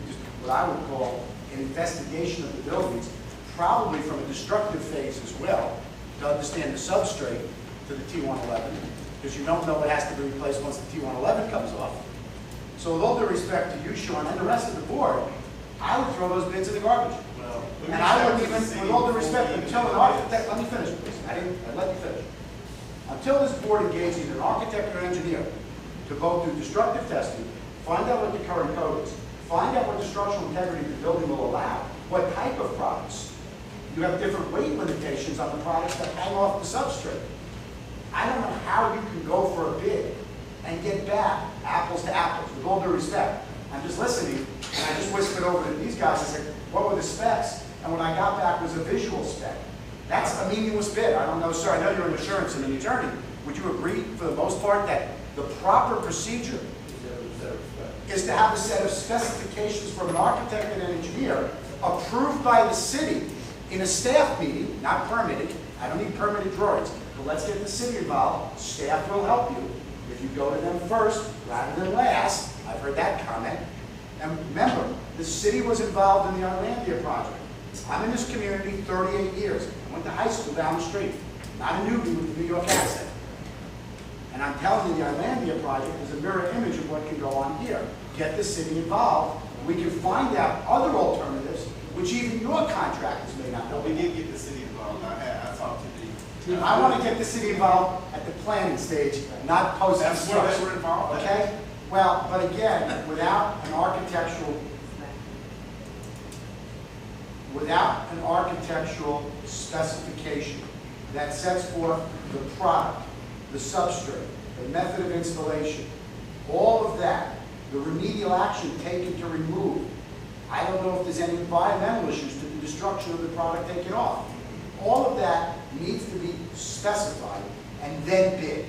what I would call an investigation of the buildings, probably from a destructive phase as well, to understand the substrate to the T111, because you don't know what has to be replaced once the T111 comes off. So with all due respect to you, Sean, and the rest of the board, I would throw those bids in the garbage. Well, And I wouldn't even, with all due respect, until an architect, let me finish, please. I let you finish. Until this board engages an architect or engineer to go through destructive testing, find out what the current code is, find out what the structural integrity of the building will allow, what type of products. You have different weight limitations on the products that hang off the substrate. I don't know how you can go for a bid and get back apples to apples, with all due respect. I'm just listening, and I just whispered over to these guys and said, what were the specs? And what I got back was a visual spec. That's a meaningless bid. I don't know, sir, I know you're in insurance and an attorney. Would you agree, for the most part, that the proper procedure is to have a set of specifications from an architect and an engineer approved by the city in a staff meeting, not permitted. I don't need permitted drawings, but let's get the city involved. Staff will help you if you go to them first rather than last. I've heard that comment. And remember, the city was involved in the Islandia project. I'm in this community 38 years. I went to high school down the street. Not a newbie with a New York accent. And I'm telling you, the Islandia project is a mirror image of what can go on here. Get the city involved. We can find out other alternatives, which even your contractors may not know. We did get the city involved. I talked to the. I want to get the city involved at the planning stage, not post-construction. That's where they were involved. Okay? Well, but again, without an architectural specification that sets forth the product, the substrate, the method of installation, all of that, the remedial action taken to remove. I don't know if there's any environmental issues to the destruction of the product taken off. All of that needs to be specified and then bid.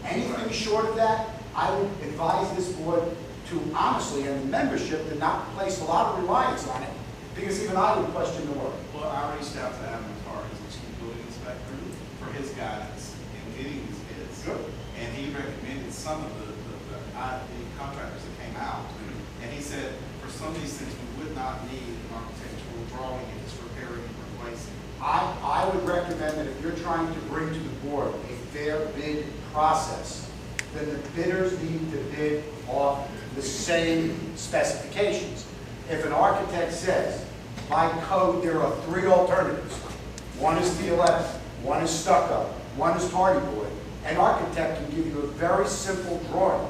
Anything short of that, I would advise this board to honestly, and the membership, to not place a lot of reliance on it, because even I would question the work. Well, I reached out to Adam Carr, as the chief building inspector, for his guidance in getting these bids. Good. And he recommended some of the contractors that came out. And he said, for some of these things, we would not need an architectural drawing if it's repairing and replacing. I would recommend that if you're trying to bring to the board a fair bid process, then the bidders need to bid off the same specifications. If an architect says, by code, there are 3 alternatives. One is T11, one is stucco, one is hardy board. An architect can give you a very simple drawing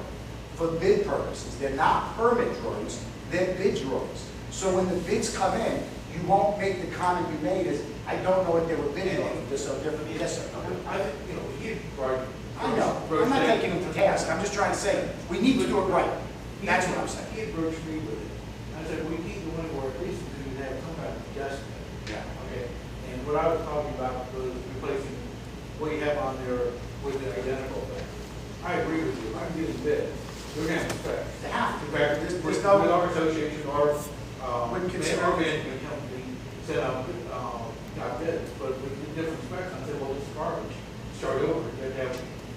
for bid purposes. They're not permit drawings, they're bid drawings. So when the bids come in, you won't make the comment you made as, I don't know what they were bidding on, this so different. Yes, sir. I think, he brought. I know, I'm not taking him to task, I'm just trying to say, we need to do it right. That's what I'm saying. He approached me with it. I said, we keep the money where at least we can have some kind of adjustment. Yeah. Okay, and what I was talking about was replacing what you have on there with the identical thing. I agree with you, I can get a bid. We're going to have to spec. They have to. In fact, There's with no- our association, our management company set up, got bids, but with different specs. I said, well, this is garbage. Start over, you have to have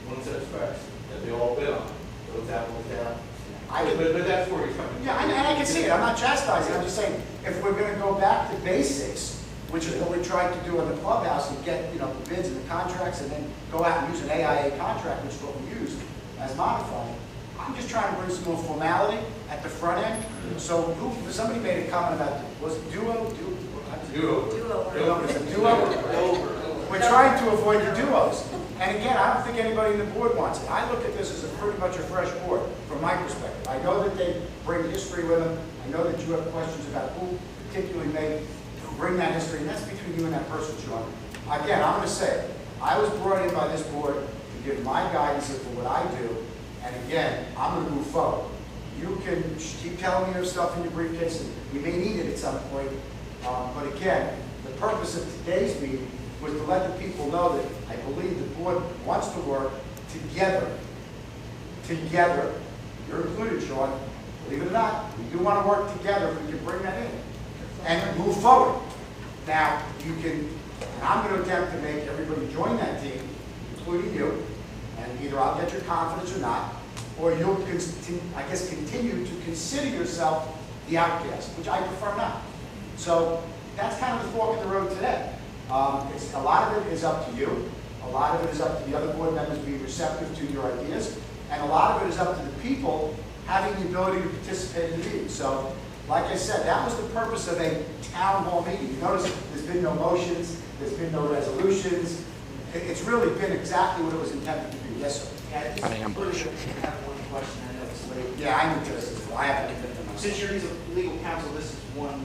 one set of specs that they all bid on. So it's apples to apples. But that's where he's coming from. Yeah, and I can see it, I'm not chastising, I'm just saying, if we're gonna go back to basics, which is what we tried to do in the clubhouse, and get, the bids and the contracts, and then go out and use an AIA contract, which is what we used as modified. I'm just trying to bring some more formality at the front end. So somebody made a comment about, was it duo? It's a duo. We're trying to avoid the duos. And again, I don't think anybody in the board wants it. I look at this as pretty much a fresh board. From my perspective. I know that they bring history with them. I know that you have questions about who particularly may bring that history, and that's between you and that person, Sean. Again, I'm going to say it. I was brought in by this board to give my guidance as to what I do, and again, I'm going to move forward. You can keep telling me your stuff in your briefcase, and we may need it at some point, but again, the purpose of today's meeting was to let the people know that I believe the board wants to work together. Together. You're included, Sean. Believe it or not, we do want to work together if we can bring that in and move forward. Now, you can, and I'm going to attempt to make everybody join that team, including you, and either I'll get your confidence or not, or you'll, I guess, continue to consider yourself the outcast, which I prefer not. So that's kind of the fork in the road today. A lot of it is up to you. A lot of it is up to the other board members being receptive to your ideas. And a lot of it is up to the people having the ability to participate in the meeting. So, like I said, that was the purpose of a town hall meeting. You notice there's been no motions, there's been no resolutions. It's really been exactly what it was intended to be. Yes, sir. Yeah, I just have one question. I know it's late. Yeah, I need to. I have to get them. Since you're legal counsel, this is one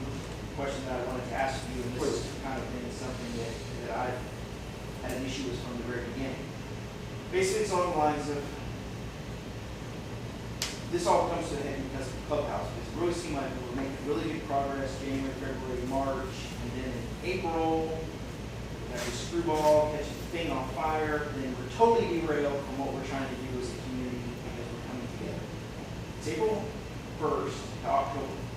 question that I wanted to ask you, and this has kind of been something that I've had an issue with from the very beginning. Basically, it's along the lines of, this all comes to a head because of the clubhouse. It really seemed like we were making really good progress January, February, March, and then in April, we had this screwball catching the thing on fire, and then we're totally derailed from what we're trying to do as a community because we're coming together. It's April 1st to October 1st.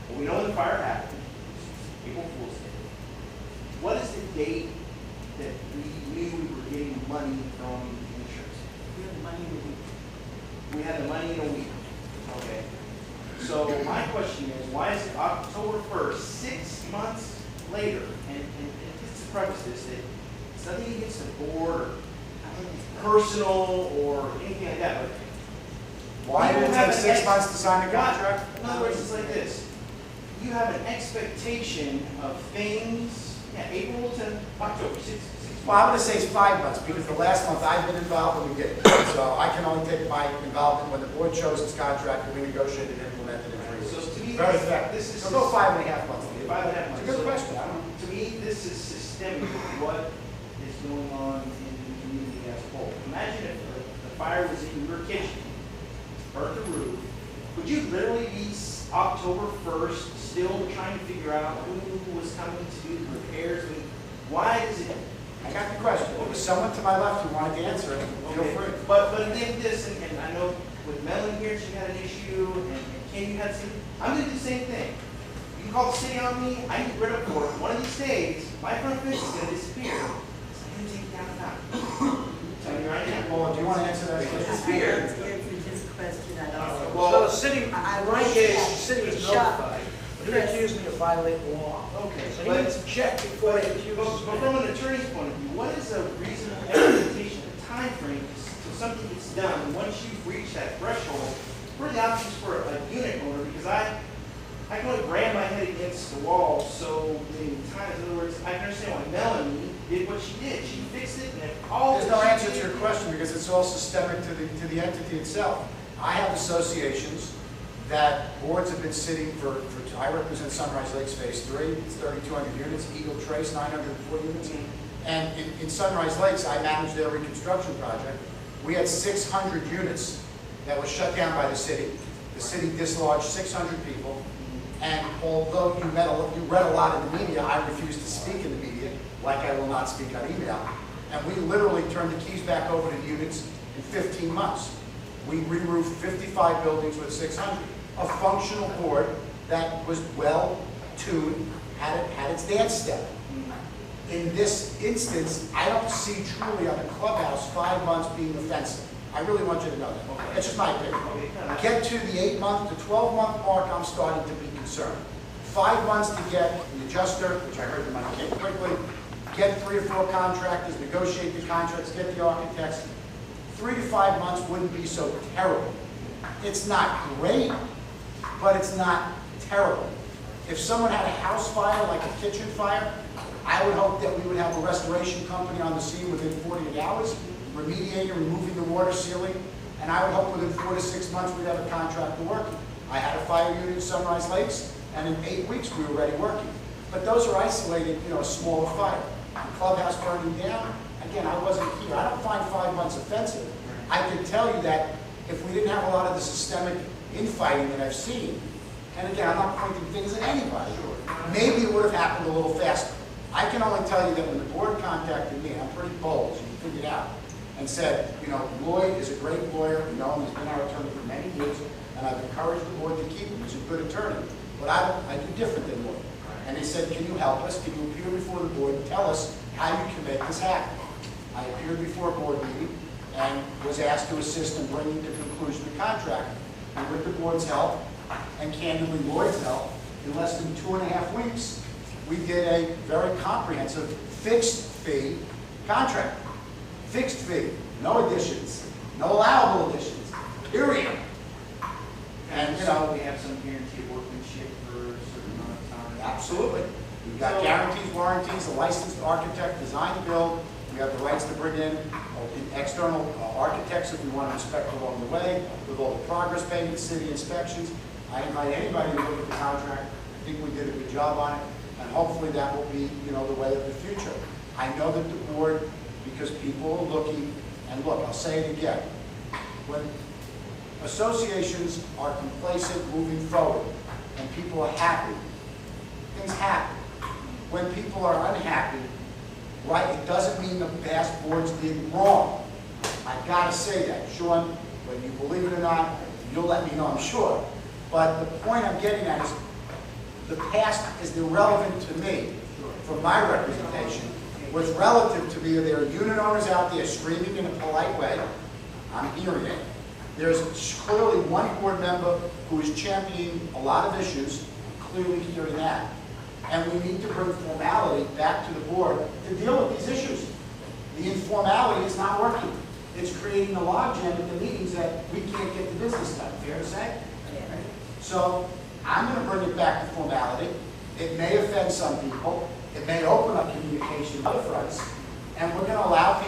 Well, we know the fire happened. It's April Fool's Day. What is the date that we knew we were getting money from insurance? We have money in a week. We had the money in a week. Okay. So my question is, why is it October 1st, 6 months later? And just to preface this, that it's nothing against the board or personal or anything like that, but why did it take 6 months to sign a contract? in other words, it's like this. You have an expectation of things, April to October, 6 months. Well, I'm going to say it's 5 months because the last month I've been involved and we didn't. So I can only take my involvement when the board chose its contract and we negotiated and implemented it. So to me, very fair. this is so go 5.5 months. 5.5 months. It's a good question. To me, this is systemic of what is going on in the community as a whole. Imagine if the fire was in your kitchen, burnt the roof. Would you literally be October 1st still trying to figure out who was coming to do the repairs? I mean, why is it? I got the question. There was someone to my left who wanted to answer it. Feel free. But again, this, and I know with Melanie here, she had an issue, and Ken, you had some. I'm going to do the same thing. You can call the city on me. I need rid of it. One of these days, my front fence is going to disappear. So I'm going to take it down and out. Tell me right now. Well, do you want to answer that question? Disappear. Answer his question. I also. So the city, I in my like case, that. the city was Shut. notified. But he accused me of violating the law. Okay, So he needs to check before he accuses but me. from an attorney's point of view, what is a reasonable expectation, a time frame till something gets done? And once you've reached that threshold, what are the options for a unit owner? Because I can only ram my head against the wall so many times. In other words, I can understand why Melanie did what she did. She fixed it, and if all There's no answer to your question because it's all systemic to the entity itself. I have associations that boards have been sitting for I represent Sunrise Lakes Phase 3. It's 3,200 units. Eagle Trace, 904 units. And in Sunrise Lakes, I managed their reconstruction project. We had 600 units that were shut down by the city. The city dislodged 600 people. And although you read a lot in the media, I refuse to speak in the media, like I will not speak on email. And we literally turned the keys back over to the units in 15 months. We re-roofed 55 buildings with 600. A functional board that was well-tuned, had its dance step. In this instance, I don't see truly on the clubhouse 5 months being offensive. I really want you to know that. That's just my opinion. Get to the 8-month to 12-month mark, I'm starting to be concerned. 5 months to get the adjuster, which I heard the money came quickly, get 3 or 4 contractors, negotiate the contracts, get the architects. 3 to 5 months wouldn't be so terrible. It's not great, but it's not terrible. If someone had a house fire, like a kitchen fire, I would hope that we would have a restoration company on the scene within 48 hours, remediating, removing the water ceiling, and I would hope within 4 to 6 months we'd have a contractor working. I had a fire unit in Sunrise Lakes, and in 8 weeks we were already working. But those are isolated, a smaller fire. The clubhouse burning down, again, I wasn't here. I don't find 5 months offensive. I can tell you that if we didn't have a lot of the systemic infighting that I've seen, and again, I'm not pointing fingers at anybody, maybe it would have happened a little faster. I can only tell you that when the board contacted me, I'm pretty bold, so you figured out, and said, Lloyd is a great lawyer, he's been our attorney for many years, and I've encouraged the board to keep him, he's a good attorney. But I do different than Lloyd. And they said, can you help us? Can you appear before the board and tell us how you can make this happen? I appeared before a board meeting and was asked to assist in bringing to conclusion the contract. And with the board's help, and candidly Lloyd's help, in less than 2.5 weeks, we did a very comprehensive fixed fee contract. Fixed fee, no additions, no allowable additions, period. And So we have some guaranteed workmanship for a certain amount of time. Absolutely. We've got guarantees, warranties, a licensed architect, design build. We have the rights to bring in external architects if we want to inspect along the way, with all the progress payments, city inspections. I invite anybody to look at the contract. I think we did a good job on it, and hopefully that will be, the way of the future. I know that the board, because people are looking, and look, I'll say it again, when associations are complacent moving forward, and people are happy, things happen. When people are unhappy, right, it doesn't mean the past boards did wrong. I gotta say that. Sean, whether you believe it or not, you'll let me know, I'm sure. But the point I'm getting at is the past is irrelevant to me from my representation. What's relative to me are there are unit owners out there screaming in a polite way. I'm hearing it. There's clearly one board member who is championing a lot of issues, clearly hearing that. And we need to bring formality back to the board to deal with these issues. The informality is not working. It's creating a logjam at the meetings that we can't get the business done. Fair to say? So I'm going to bring it back to formality. It may offend some people. It may open up communication on other fronts. And we're going to allow people